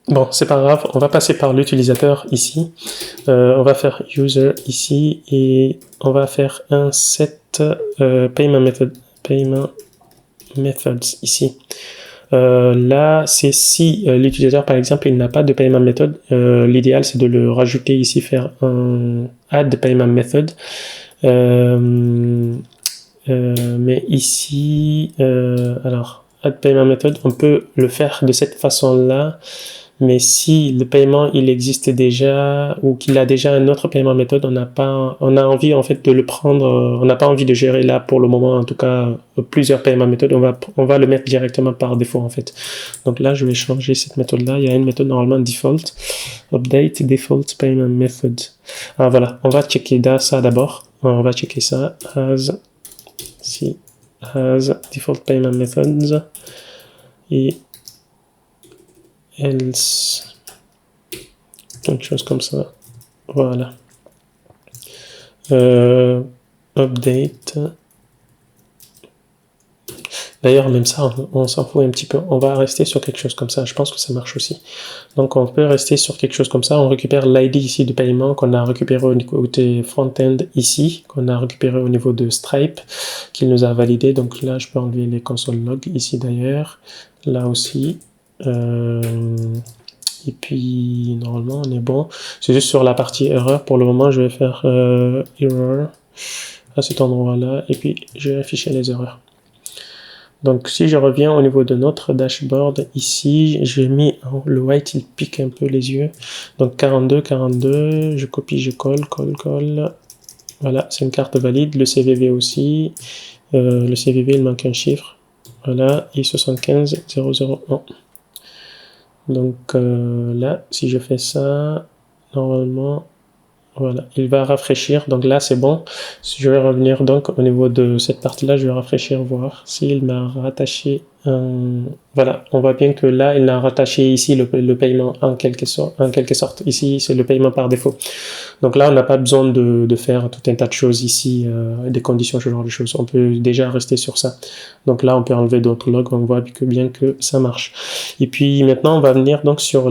Bon, c'est pas grave, on va passer par l'utilisateur ici. On va faire user ici et on va faire un set payment methods ici. Là, c'est si l'utilisateur, par exemple, il n'a pas de payment method, l'idéal c'est de le rajouter ici, faire un add payment method. Mais ici, alors, add payment method, on peut le faire de cette façon-là. Mais si le paiement il existe déjà ou qu'il a déjà un autre paiement méthode, on a envie en fait de le prendre, on n'a pas envie de gérer là pour le moment en tout cas plusieurs paiements méthodes, on va le mettre directement par défaut en fait. Donc là je vais changer cette méthode là, il y a une méthode normalement default, update default payment method. Ah voilà, on va checker ça d'abord, on va checker ça as default payment methods et else, quelque chose comme ça, voilà. Update, d'ailleurs même ça on s'en fout un petit peu, on va rester sur quelque chose comme ça, je pense que ça marche aussi. Donc on peut rester sur quelque chose comme ça, on récupère l'ID ici du paiement qu'on a récupéré au côté front-end ici, qu'on a récupéré au niveau de Stripe, qu'il nous a validé. Donc là je peux enlever les console log ici d'ailleurs, là aussi. Et puis normalement on est bon, c'est juste sur la partie erreur pour le moment je vais faire error à cet endroit là et puis je vais afficher les erreurs. Donc si je reviens au niveau de notre dashboard ici, j'ai mis le white, il pique un peu les yeux, donc 42, je copie, je colle, voilà, c'est une carte valide, le CVV aussi, le CVV il manque un chiffre, voilà, I75 001. Donc là, si je fais ça, normalement, voilà, il va rafraîchir. Donc là, c'est bon. Je vais revenir donc au niveau de cette partie-là, je vais rafraîchir, voir s'il m'a rattaché. Voilà, on voit bien que là, il a rattaché ici le paiement en quelque sorte. Ici, c'est le paiement par défaut. Donc là, on n'a pas besoin de faire tout un tas de choses ici, des conditions, ce genre de choses. On peut déjà rester sur ça. Donc là, on peut enlever d'autres logs, on voit bien que ça marche. Et puis maintenant, on va venir donc sur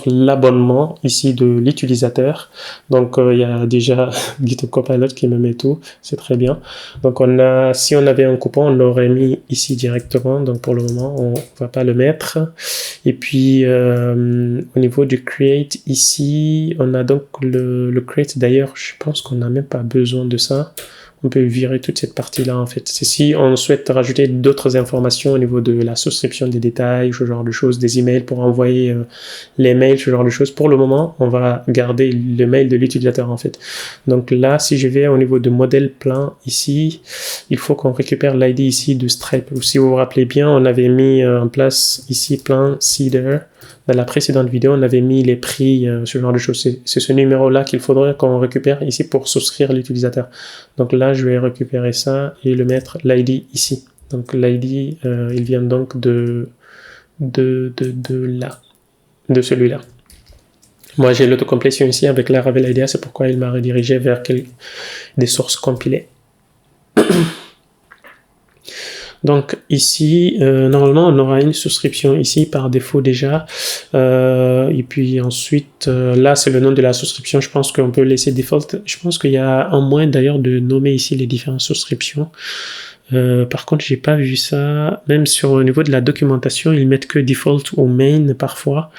l'abonnement ici de l'utilisateur. Donc il y a déjà GitHub Copilot qui me met tout, c'est très bien. Donc si on avait un coupon, on l'aurait mis ici directement. Donc pour le moment, on va pas le mettre. Et puis au niveau du create ici, on a donc le create. D'ailleurs, je pense qu'on n'a même pas besoin de ça. On peut virer toute cette partie-là en fait. C'est si on souhaite rajouter d'autres informations au niveau de la souscription des détails, ce genre de choses, des emails pour envoyer les mails, ce genre de choses. Pour le moment, on va garder le mail de l'utilisateur en fait. Donc là, si je vais au niveau de modèle plein ici, il faut qu'on récupère l'ID ici de Stripe. Si vous vous rappelez bien, on avait mis en place ici plein Seeder. Dans la précédente vidéo, on avait mis les prix, ce genre de choses. C'est ce numéro-là qu'il faudrait qu'on récupère ici pour souscrire l'utilisateur. Donc là, je vais récupérer ça et le mettre l'ID ici. Donc l'ID, il vient donc de là, de celui-là. Moi, j'ai l'autocomplétion ici avec Laravel IDEA, c'est pourquoi il m'a redirigé vers des sources compilées. Donc ici, normalement, on aura une souscription ici par défaut déjà. Et puis ensuite, là, c'est le nom de la souscription. Je pense qu'on peut laisser default. Je pense qu'il y a un moyen d'ailleurs de nommer ici les différentes souscriptions. Par contre, j'ai pas vu ça. Même au niveau de la documentation, ils mettent que default ou main parfois.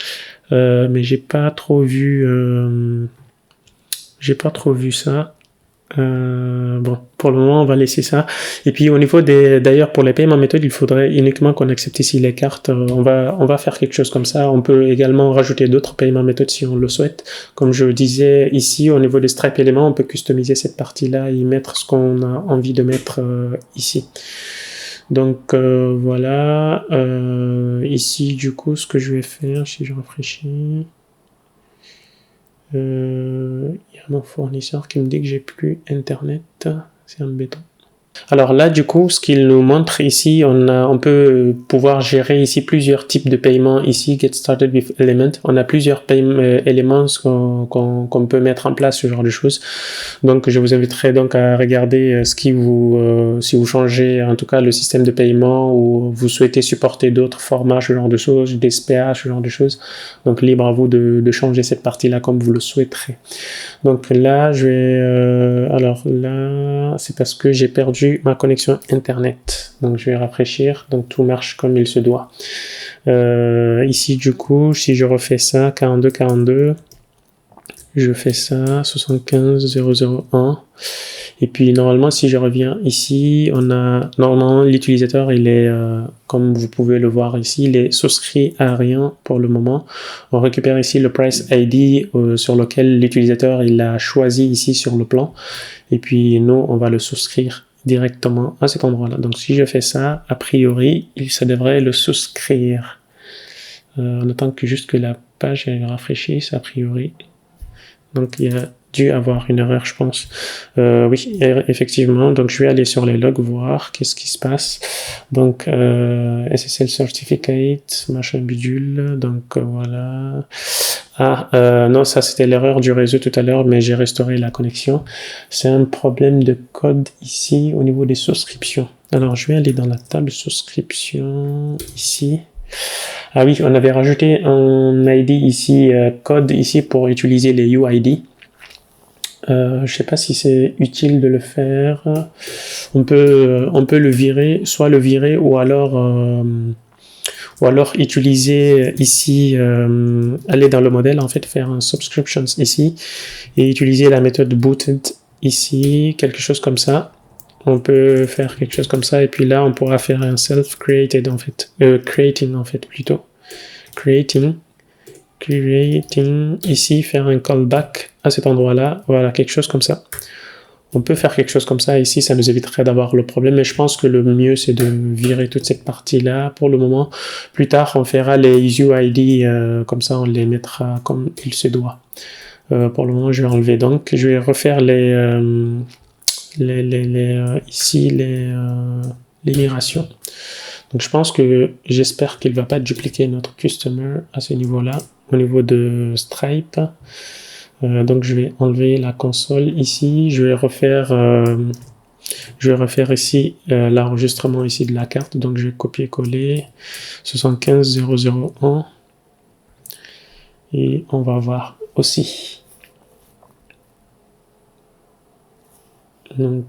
Mais j'ai pas trop vu ça. Bon, pour le moment, on va laisser ça. Et puis au niveau d'ailleurs pour les paiements méthodes, il faudrait uniquement qu'on accepte ici les cartes. On va faire quelque chose comme ça. On peut également rajouter d'autres paiements méthodes si on le souhaite. Comme je disais ici, au niveau des Stripe éléments, on peut customiser cette partie-là et mettre ce qu'on a envie de mettre ici. Donc voilà. Ici, du coup, ce que je vais faire, si je rafraîchis. Il y a mon fournisseur qui me dit que j'ai plus internet, c'est embêtant. Alors là, du coup, ce qu'il nous montre ici, on peut pouvoir gérer ici plusieurs types de paiements. Ici, Get Started with Element. On a plusieurs éléments qu'on peut mettre en place, ce genre de choses. Donc, je vous inviterai donc à regarder si vous changez en tout cas le système de paiement ou vous souhaitez supporter d'autres formats, ce genre de choses, des SPA, ce genre de choses. Donc, libre à vous de changer cette partie-là comme vous le souhaiterez. Donc là, alors là, c'est parce que j'ai perdu perdu ma connexion internet. Donc je vais rafraîchir, donc tout marche comme il se doit. Ici du coup, si je refais ça, 42, je fais ça, 75001. Et puis normalement, si je reviens ici, normalement l'utilisateur, il est, comme vous pouvez le voir ici, il est souscrit à rien pour le moment. On récupère ici le price ID sur lequel l'utilisateur il a choisi ici sur le plan. Et puis nous, on va le souscrire directement à cet endroit-là. Donc si je fais ça, a priori, ça devrait le souscrire. En attendant que juste que la page elle rafraîchisse, a priori. Donc il y a dû avoir une erreur, je pense. Oui, effectivement. Donc je vais aller sur les logs voir qu'est-ce qui se passe. Donc SSL certificate, machin bidule. Donc voilà. Non, ça c'était l'erreur du réseau tout à l'heure, mais j'ai restauré la connexion. C'est un problème de code ici au niveau des souscriptions. Alors je vais aller dans la table souscription ici. Ah oui, on avait rajouté un ID ici, code ici pour utiliser les UID. Je sais pas si c'est utile de le faire. On peut le virer, soit le virer ou alors utiliser ici, aller dans le modèle en fait, faire un subscriptions ici et utiliser la méthode booted ici, quelque chose comme ça. On peut faire quelque chose comme ça et puis là on pourra faire un self-created en fait, creating en fait plutôt, creating ici, faire un callback à cet endroit-là, voilà, quelque chose comme ça. On peut faire quelque chose comme ça ici, ça nous éviterait d'avoir le problème, mais je pense que le mieux c'est de virer toute cette partie-là pour le moment. Plus tard, on fera les UID, comme ça on les mettra comme il se doit. Pour le moment, je vais enlever donc, je vais refaire ici les migrations. Donc je pense que j'espère qu'il ne va pas dupliquer notre customer à ce niveau-là, au niveau de Stripe. Donc je vais enlever la console ici, je vais refaire ici l'enregistrement ici de la carte, donc je vais copier-coller 75001 et on va voir aussi. Donc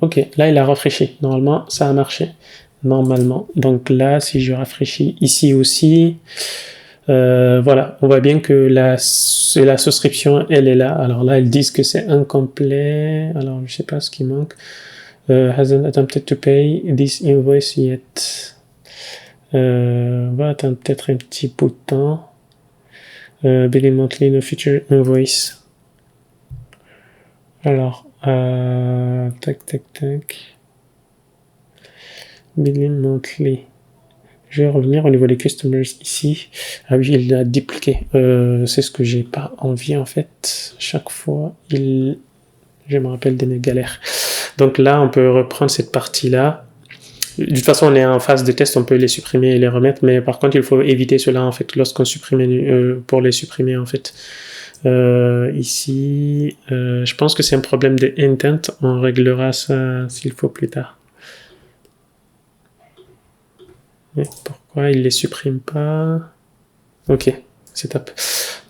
ok, là il a rafraîchi, normalement ça a marché, normalement. Donc là si je rafraîchis ici aussi, voilà, on voit bien que la souscription elle est là. Alors là ils disent que c'est incomplet, alors je sais pas ce qui manque. Hasn't attempted to pay this invoice yet. On va attendre peut-être un petit bout de temps. Billing monthly no future invoice. Alors tac. Billing monthly. Je vais revenir au niveau des customers ici. Ah oui, il a dupliqué. C'est ce que j'ai pas envie en fait. Chaque fois, je me rappelle de mes galères. Donc là, on peut reprendre cette partie-là. De toute façon, on est en phase de test, on peut les supprimer et les remettre, mais par contre, il faut éviter cela en fait lorsqu'on supprime pour les supprimer en fait. Ici, je pense que c'est un problème de intent. On réglera ça s'il faut plus tard. Mais pourquoi il les supprime pas? Ok, c'est top.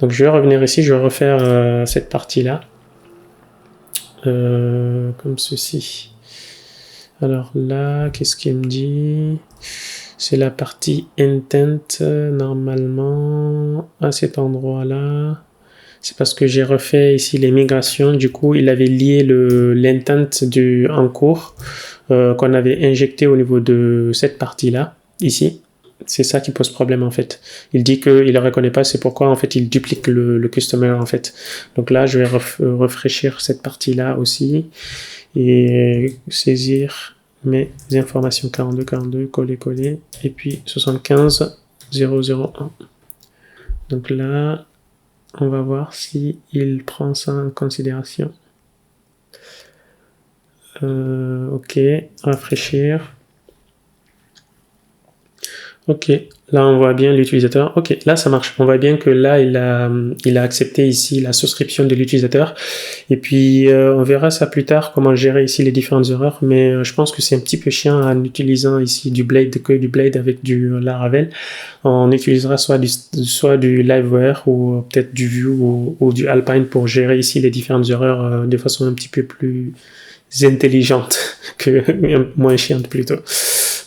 Donc je vais revenir ici, je vais refaire cette partie-là. Comme ceci. Alors là, qu'est-ce qu'il me dit? C'est la partie intent, normalement, à cet endroit-là. C'est parce que j'ai refait ici les migrations. Du coup, il avait lié l'intent en cours qu'on avait injecté au niveau de cette partie-là, ici. C'est ça qui pose problème en fait. Il dit qu'il ne le reconnaît pas, c'est pourquoi en fait il duplique le customer en fait. Donc là, je vais rafraîchir cette partie-là aussi et saisir mes informations 42, coller, et puis 75001. Donc là, on va voir si il prend ça en considération. Ok, rafraîchir. Ok, Là, on voit bien l'utilisateur. Ok, là, ça marche. On voit bien que là, il a accepté ici la souscription de l'utilisateur. Et puis, on verra ça plus tard, comment gérer ici les différentes erreurs. Mais je pense que c'est un petit peu chiant en utilisant ici du Blade, que du Blade avec du Laravel. On utilisera soit du Liveware ou peut-être du Vue ou du Alpine pour gérer ici les différentes erreurs de façon un petit peu plus intelligente que moins chiante plutôt.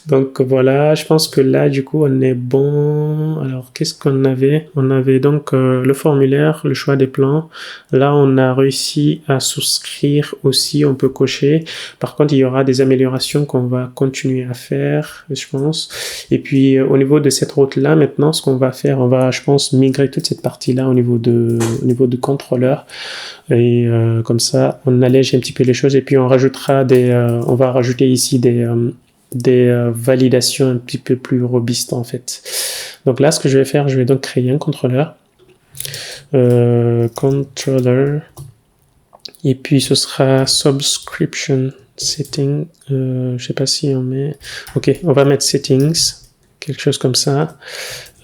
Donc voilà, je pense que là, du coup, on est bon. Alors, qu'est-ce qu'on avait? On avait donc le formulaire, le choix des plans. Là, on a réussi à souscrire aussi, on peut cocher. Par contre, il y aura des améliorations qu'on va continuer à faire, je pense. Et puis, au niveau de cette route-là, maintenant, ce qu'on va faire, on va, je pense, migrer toute cette partie-là au niveau du contrôleur. Et comme ça, on allège un petit peu les choses. Et puis, on va rajouter ici des validations un petit peu plus robustes en fait. Donc là, ce que je vais faire, je vais donc créer un contrôleur. Controller. Et puis ce sera subscription setting. Je sais pas si on met... Ok, on va mettre settings. Quelque chose comme ça.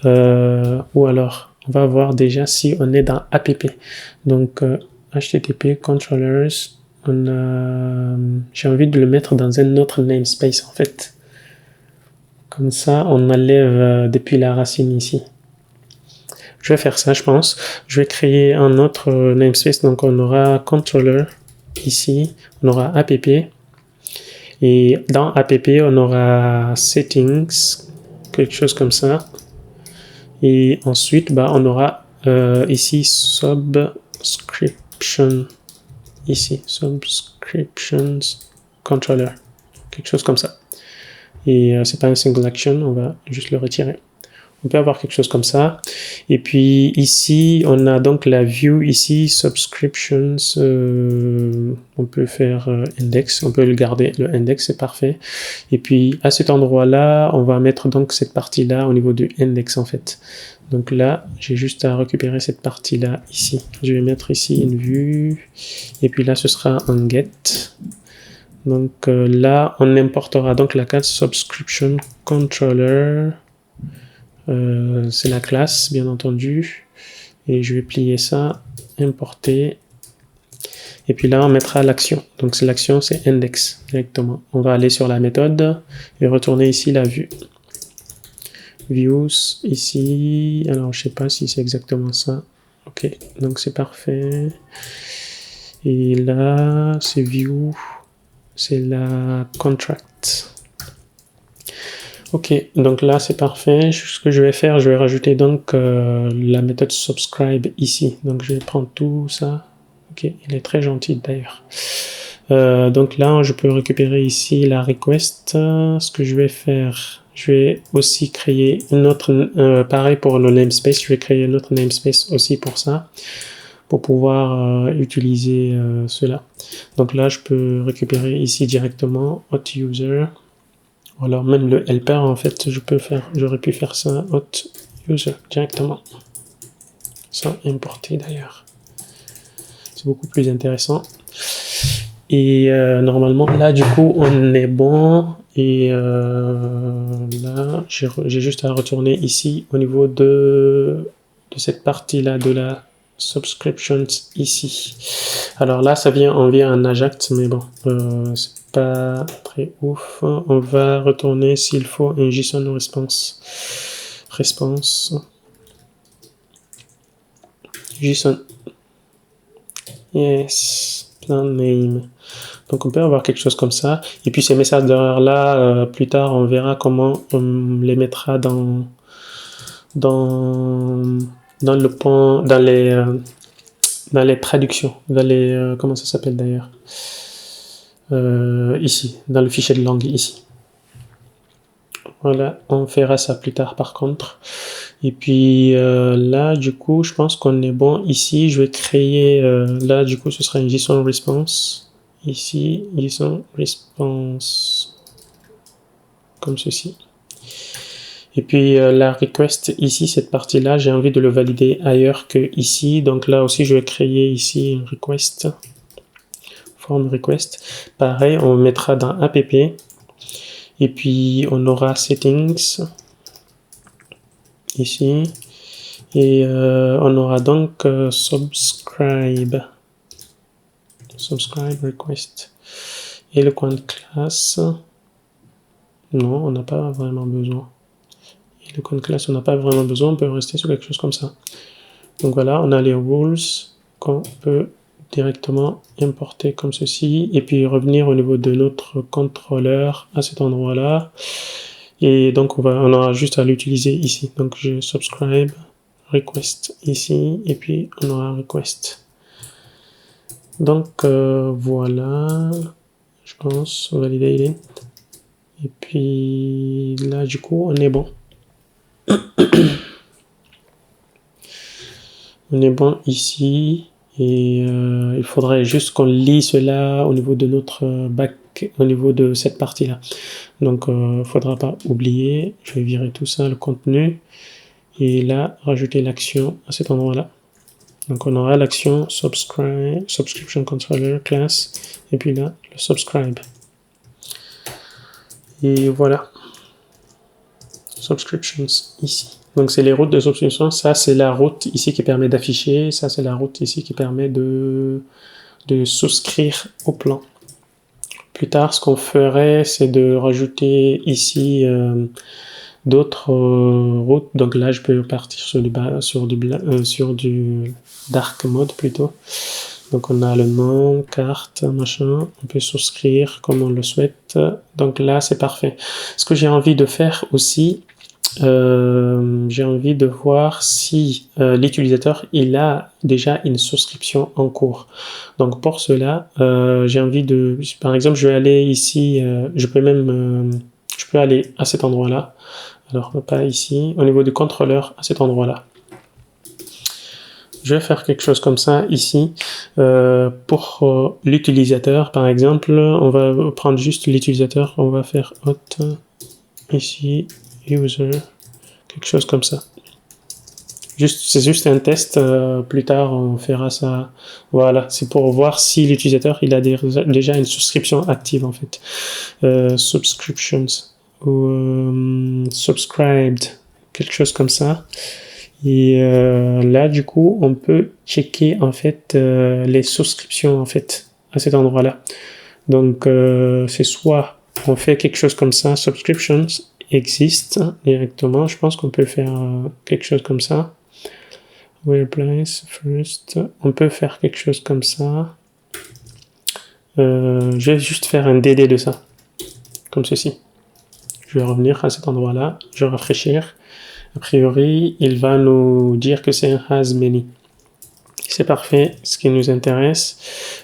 Ou alors, on va voir déjà si on est dans app. Donc, HTTP controllers. J'ai envie de le mettre dans un autre namespace en fait. Comme ça, on enlève depuis la racine ici. Je vais faire ça, je pense. Je vais créer un autre namespace. Donc, on aura controller ici. On aura app. Et dans app, on aura settings. Quelque chose comme ça. Et ensuite, on aura ici subscription. Ici, subscriptions controller. Quelque chose comme ça. Et c'est pas un single action, on va juste le retirer. On peut avoir quelque chose comme ça. Et puis ici, on a donc la view ici, subscriptions. On peut faire index, on peut le garder, le index, c'est parfait. Et puis à cet endroit-là, on va mettre donc cette partie-là au niveau du index en fait. Donc là, j'ai juste à récupérer cette partie-là ici. Je vais mettre ici une vue. Et puis là, ce sera un get. Donc là, on importera donc la classe subscription controller. C'est la classe, bien entendu. Et je vais plier ça, importer. Et puis là, on mettra l'action. Donc l'action, c'est index directement. On va aller sur la méthode et retourner ici la vue. Views, ici. Alors, je sais pas si c'est exactement ça. Ok, donc c'est parfait. Et là, c'est view. C'est la contract. Ok, donc là c'est parfait. Ce que je vais faire, je vais rajouter donc la méthode subscribe ici. Donc je vais prendre tout ça. Ok, il est très gentil d'ailleurs. Donc là, je peux récupérer ici la request. Ce que je vais faire, je vais aussi créer une autre, pareil pour le namespace, je vais créer un autre namespace aussi pour ça, pour pouvoir utiliser cela. Donc là, je peux récupérer ici directement hot user. Ou alors même le helper, en fait, j'aurais pu faire ça hot user directement. Sans importer d'ailleurs. C'est beaucoup plus intéressant. Et normalement, là, du coup, on est bon. Et là, j'ai juste à retourner ici au niveau de cette partie-là de la subscriptions ici. Alors là, on vient en Ajax, mais bon, c'est pas très ouf. On va retourner s'il faut un JSON response. JSON. Yes. Plan name. Donc on peut avoir quelque chose comme ça. Et puis ces messages d'erreur là, plus tard, on verra comment on les mettra dans le point, dans les traductions, dans les comment ça s'appelle d'ailleurs, ici, dans le fichier de langue ici. Voilà, on fera ça plus tard par contre. Et puis là, du coup, je pense qu'on est bon ici. Je vais créer, là, du coup, ce sera une JSON response. Ici, JSON response. Comme ceci. Et puis la request ici, cette partie-là, j'ai envie de le valider ailleurs que ici. Donc là aussi, je vais créer ici une request. Form request. Pareil, on mettra dans app. Et puis on aura settings. ici. Et on aura donc subscribe request. Et le coin de classe, non, on n'a pas vraiment besoin. Et le coin de classe, on n'a pas vraiment besoin, on peut rester sur quelque chose comme ça. Donc voilà, on a les rules qu'on peut directement importer comme ceci, et puis revenir au niveau de notre contrôleur à cet endroit-là. Et donc on aura juste à l'utiliser ici. Donc je subscribe request ici, et puis on aura request. Donc voilà, je pense, valider. Et puis là, du coup, on est bon. On est bon ici. Et il faudrait juste qu'on lit cela au niveau de notre back, au niveau de cette partie-là. Donc, il ne faudra pas oublier. Je vais virer tout ça, le contenu. Et là, rajouter l'action à cet endroit-là. Donc, on aura l'action subscription controller class. Et puis là, le subscribe. Et voilà. Subscriptions ici. Donc, c'est les routes de subscription. Ça, c'est la route ici qui permet d'afficher. Ça, c'est la route ici qui permet de souscrire au plan. Plus tard, ce qu'on ferait, c'est de rajouter ici d'autres routes. Donc là, je peux partir sur du dark mode plutôt. Donc, on a le nom, carte, machin. On peut souscrire comme on le souhaite. Donc là, c'est parfait. Ce que j'ai envie de faire aussi, j'ai envie de voir si l'utilisateur il a déjà une souscription en cours. Donc pour cela, j'ai envie de, par exemple, je vais aller ici, je peux aller à cet endroit-là. Alors pas ici, au niveau du contrôleur, à cet endroit-là. Je vais faire quelque chose comme ça ici. Pour l'utilisateur, par exemple, on va prendre juste l'utilisateur, on va faire hot ici. User, quelque chose comme ça. C'est juste un test, plus tard on fera ça. Voilà, c'est pour voir si l'utilisateur il a déjà une souscription active en fait. Subscriptions ou subscribed, quelque chose comme ça. Et là du coup on peut checker en fait les souscriptions en fait à cet endroit-là. Donc c'est soit on fait quelque chose comme ça, subscriptions existe directement. Je pense qu'on peut faire quelque chose comme ça. Where place first. On peut faire quelque chose comme ça. Je vais juste faire un DD de ça. Comme ceci. Je vais revenir à cet endroit-là. Je vais rafraîchir. A priori, il va nous dire que c'est un has many. C'est parfait. Ce qui nous intéresse.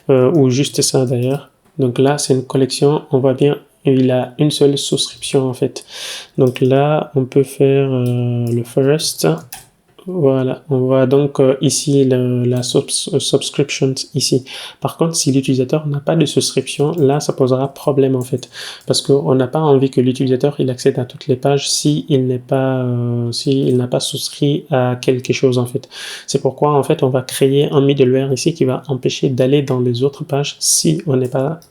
Ou juste ça d'ailleurs. Donc là, c'est une collection. On voit bien. Il a une seule souscription en fait. Donc là, on peut faire le first. Voilà, on voit donc ici la subscription ici. Par contre, si l'utilisateur n'a pas de souscription, là, ça posera problème en fait. Parce qu'on n'a pas envie que l'utilisateur il accède à toutes les pages s'il n'a pas souscrit à quelque chose en fait. C'est pourquoi en fait, on va créer un middleware ici qui va empêcher d'aller dans les autres pages si on n'a pas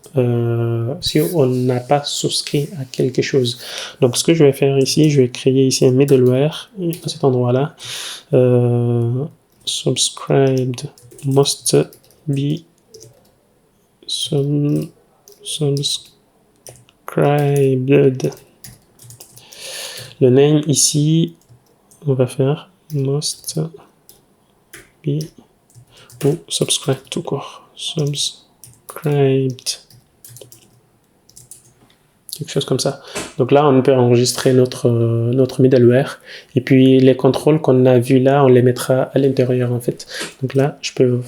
souscrit à quelque chose. Donc, ce que je vais faire ici, je vais créer ici un middleware à cet endroit-là. Subscribed must be subscribed. Le name ici, on va faire must be ou subscribe tout court. Subscribed. Quelque chose comme ça. Donc là, on peut enregistrer notre middleware. Et puis, les contrôles qu'on a vus là, on les mettra à l'intérieur, en fait. Donc là, je peux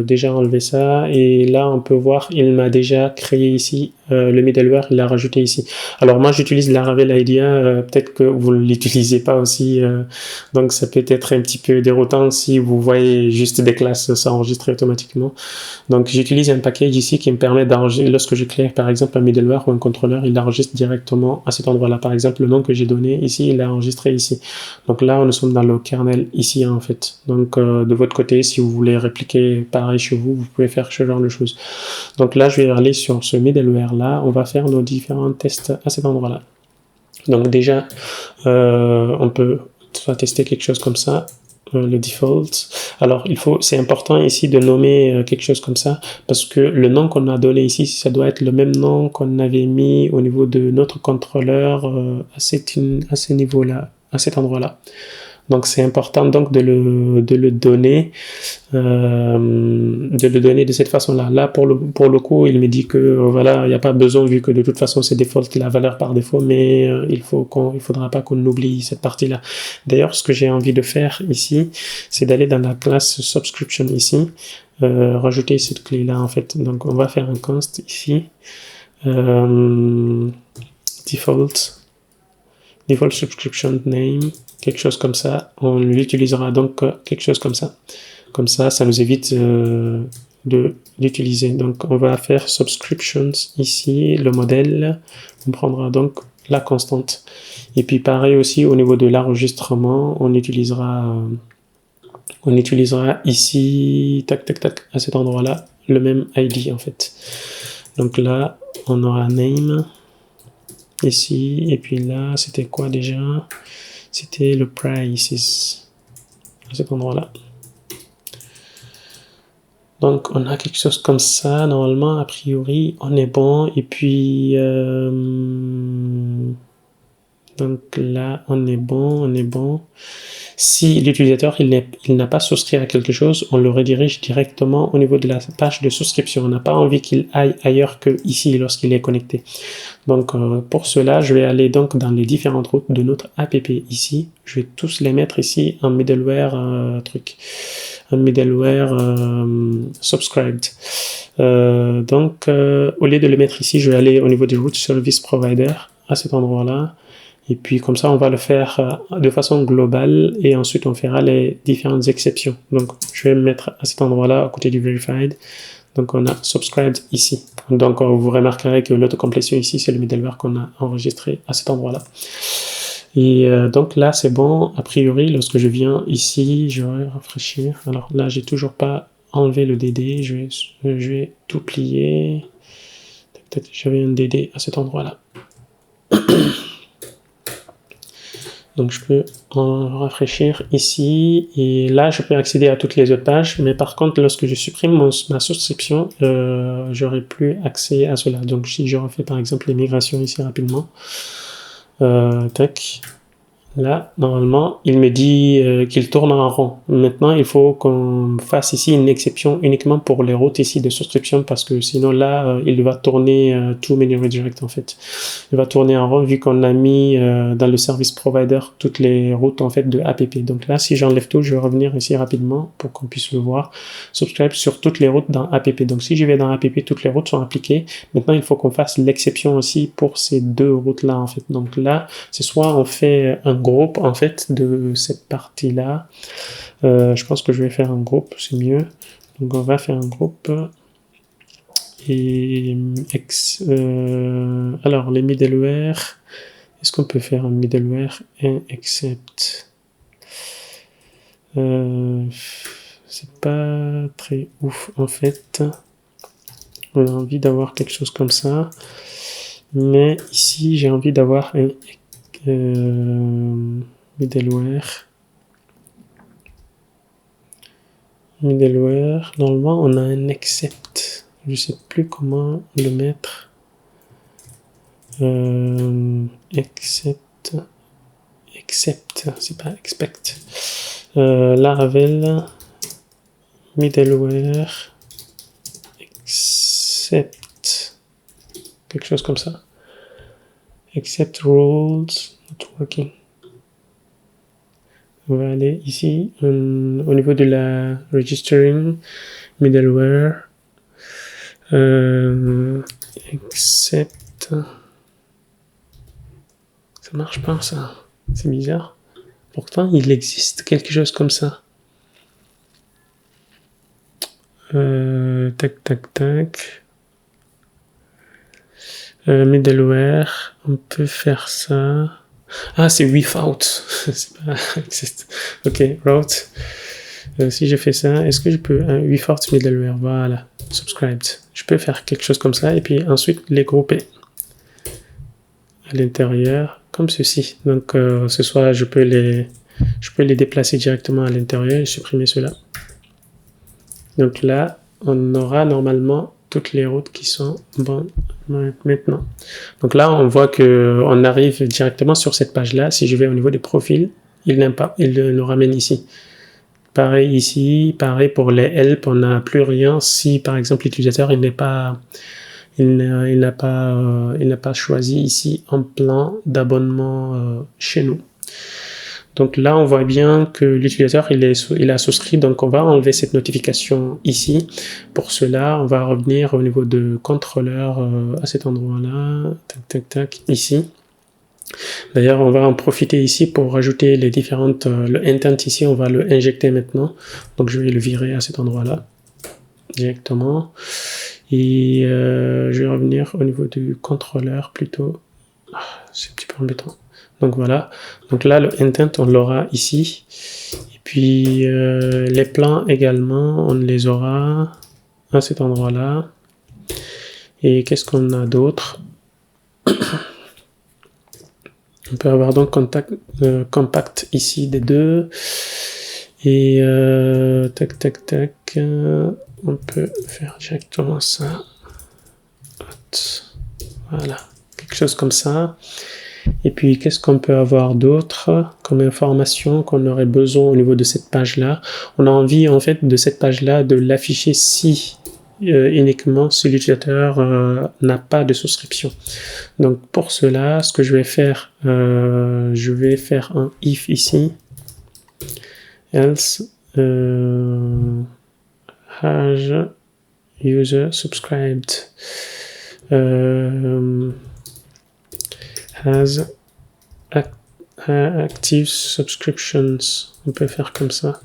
déjà enlever ça. Et là, on peut voir, il m'a déjà créé ici le middleware, il l'a rajouté ici. Alors moi, j'utilise Laravel IDEA. Peut-être que vous ne l'utilisez pas aussi. Donc, ça peut être un petit peu déroutant si vous voyez juste des classes s'enregistrer automatiquement. Donc, j'utilise un package ici qui me permet d'enregistrer, lorsque je crée par exemple un middleware ou un contrôleur, il l'enregistre directement à cet endroit-là. Par exemple, le nom que j'ai donné ici, il l'a enregistré ici. Donc là, nous sommes dans le kernel ici en fait. Donc, de votre côté, si vous voulez répliquer pareil chez vous, vous pouvez faire ce genre de choses. Donc là, je vais aller sur ce middleware là. On va faire nos différents tests à cet endroit-là. Donc déjà, on peut va tester quelque chose comme ça. Le default. Alors, c'est important ici de nommer quelque chose comme ça, parce que le nom qu'on a donné ici, ça doit être le même nom qu'on avait mis au niveau de notre contrôleur à ce niveau-là, à cet endroit-là. Donc, c'est important donc de le donner de cette façon-là. Là, pour le coup, il me dit que voilà, il n'y a pas besoin vu que de toute façon c'est default la valeur par défaut, mais il faudra pas qu'on oublie cette partie-là. D'ailleurs, ce que j'ai envie de faire ici, c'est d'aller dans la classe subscription ici, rajouter cette clé-là en fait. Donc, on va faire un const ici, default subscription name, quelque chose comme ça. On l'utilisera donc quelque chose comme ça. Comme ça, ça nous évite de l'utiliser. Donc, on va faire subscriptions ici, le modèle. On prendra donc la constante. Et puis, pareil aussi, au niveau de l'enregistrement, on utilisera ici, tac, tac, tac, à cet endroit-là, le même ID en fait. Donc là, on aura name ici, et puis là, c'était quoi déjà? C'était le prices, à cet endroit-là. Donc, on a quelque chose comme ça. Normalement, a priori, on est bon. Et puis, donc là, on est bon. Si l'utilisateur il n'a pas souscrit à quelque chose, on le redirige directement au niveau de la page de souscription. On n'a pas envie qu'il aille ailleurs que ici lorsqu'il est connecté. Donc pour cela, je vais aller donc dans les différentes routes de notre app ici. Je vais tous les mettre ici en middleware subscribed. Donc au lieu de les mettre ici, je vais aller au niveau du route service provider à cet endroit-là. Et puis comme ça, on va le faire de façon globale et ensuite on fera les différentes exceptions. Donc je vais me mettre à cet endroit-là à côté du verified. Donc on a subscribed ici. Donc vous remarquerez que l'autocomplétion ici, c'est le middleware qu'on a enregistré à cet endroit-là. Et donc là, c'est bon. A priori, lorsque je viens ici, je vais rafraîchir. Alors là, j'ai toujours pas enlevé le DD. Je vais tout plier. Peut-être j'avais un DD à cet endroit-là. Donc je peux en rafraîchir ici et là je peux accéder à toutes les autres pages, mais par contre lorsque je supprime ma souscription, j'aurai plus accès à cela. Donc si je refais par exemple les migrations ici rapidement, tac, là normalement il me dit qu'il tourne en rond. Maintenant il faut qu'on fasse ici une exception uniquement pour les routes ici de souscription parce que sinon là il va tourner tout menu redirect en fait. Il va tourner en rond vu qu'on a mis dans le service provider toutes les routes en fait de app. Donc là si j'enlève tout, je vais revenir ici rapidement pour qu'on puisse le voir. Subscribe sur toutes les routes dans app. Donc si je vais dans app, toutes les routes sont appliquées. Maintenant il faut qu'on fasse l'exception aussi pour ces deux routes là en fait. Donc là c'est soit on fait un groupe en fait de cette partie là. Je pense que je vais faire un groupe, c'est mieux. Donc on va faire un groupe. Et alors les middleware, est-ce qu'on peut faire un middleware except? C'est pas très ouf en fait. On a envie d'avoir quelque chose comme ça, mais ici j'ai envie d'avoir un middleware. Normalement on a un except. Je sais plus comment le mettre. Except, c'est pas expect. Laravel, middleware, except, quelque chose comme ça. Except rules, not working. On va aller ici, au niveau de la registering, middleware, except, ça marche pas ça, c'est bizarre. Pourtant il existe quelque chose comme ça. Tac tac tac. Middleware, on peut faire ça. Ah, c'est without. C'est pas exist. Ok, route. Si je fais ça, est-ce que je peux un without middleware? Voilà, subscribed. Je peux faire quelque chose comme ça et puis ensuite les grouper à l'intérieur comme ceci. Donc ce soit je peux les je peux les déplacer directement à l'intérieur et supprimer cela. Donc là, on aura normalement toutes les routes qui sont bonnes maintenant. Donc là, on voit que on arrive directement sur cette page-là. Si je vais au niveau des profils, il n'aime pas, il nous ramène ici. Pareil ici, pareil pour les help, on n'a plus rien. Si par exemple l'utilisateur il n'a pas choisi ici un plan d'abonnement chez nous. Donc là, on voit bien que l'utilisateur il a souscrit, donc on va enlever cette notification ici. Pour cela, on va revenir au niveau de contrôleur à cet endroit-là, tac, tac, tac, ici. D'ailleurs, on va en profiter ici pour rajouter les différentes... le intent ici, on va le injecter maintenant. Donc je vais le virer à cet endroit-là, directement. Et je vais revenir au niveau du contrôleur plutôt. C'est un petit peu embêtant. Donc voilà, donc là le intent on l'aura ici, et puis les plans également on les aura à cet endroit là. Et qu'est-ce qu'on a d'autre? On peut avoir donc compact ici des deux, et tac tac tac, on peut faire directement ça, voilà, quelque chose comme ça. Et puis, qu'est-ce qu'on peut avoir d'autre comme information qu'on aurait besoin au niveau de cette page-là? On a envie, en fait, de cette page-là, de l'afficher si uniquement si l'utilisateur n'a pas de souscription. Donc, pour cela, ce que je vais faire un if ici, else has user subscribed has active subscriptions. On peut faire comme ça.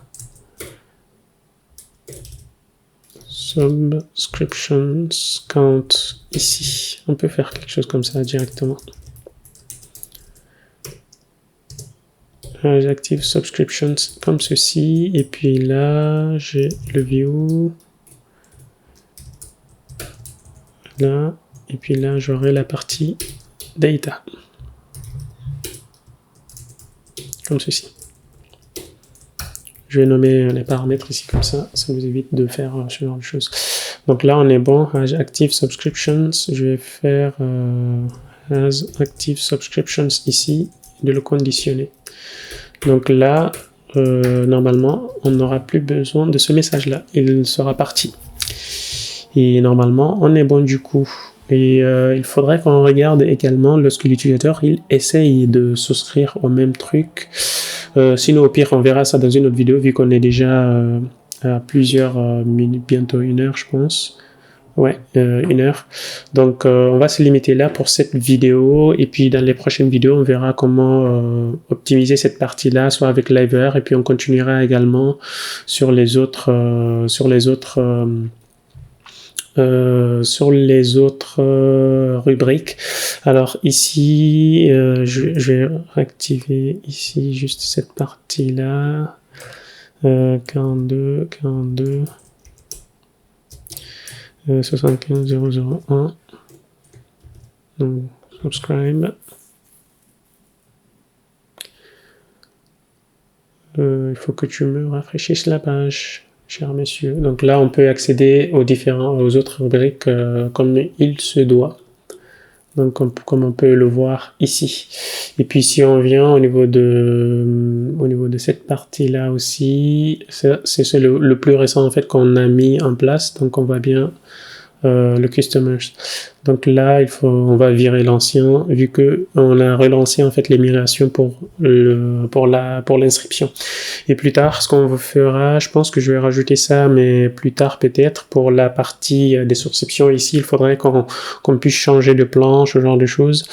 Subscriptions count ici. On peut faire quelque chose comme ça directement. Active subscriptions comme ceci. Et puis là, j'ai le view. Là. Et puis là, j'aurai la partie data. Comme ceci. Je vais nommer les paramètres ici comme ça vous évite de faire ce genre de choses. Donc là on est bon, has active subscriptions, je vais faire has active subscriptions ici, de le conditionner. Donc là, normalement, on n'aura plus besoin de ce message là, il sera parti. Et normalement, on est bon du coup. Et il faudrait qu'on regarde également lorsque l'utilisateur il essaye de souscrire au même truc. Sinon au pire on verra ça dans une autre vidéo vu qu'on est déjà à plusieurs minutes, bientôt 1 heure je pense. Ouais, 1 heure. Donc on va se limiter là pour cette vidéo et puis dans les prochaines vidéos on verra comment optimiser cette partie là, soit avec Liver et puis on continuera également sur les autres rubriques. Alors ici, je vais réactiver ici juste cette partie-là. 42, 75 001. Donc, subscribe. Il faut que tu me rafraîchisses la page, chers messieurs. Donc là, on peut accéder aux autres rubriques comme il se doit. Donc comme on peut le voir ici. Et puis si on vient au niveau de cette partie-là aussi, c'est le plus récent en fait qu'on a mis en place. Donc on voit bien le customers. Donc là, on va virer l'ancien vu que on a relancé en fait les migrations pour l'inscription. Et plus tard, ce qu'on fera, je pense que je vais rajouter ça, mais plus tard peut-être pour la partie des souscriptions ici, il faudrait qu'on puisse changer de planche, ce genre de choses.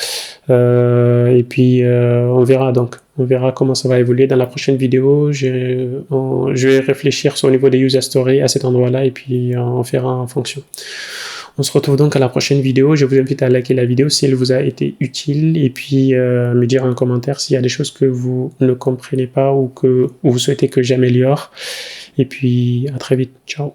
Et puis on verra donc. On verra comment ça va évoluer dans la prochaine vidéo. Je vais réfléchir sur le niveau des user stories à cet endroit-là et puis on fera en fonction. On se retrouve donc à la prochaine vidéo. Je vous invite à liker la vidéo si elle vous a été utile et puis me dire en commentaire s'il y a des choses que vous ne comprenez pas ou que vous souhaitez que j'améliore. Et puis à très vite. Ciao.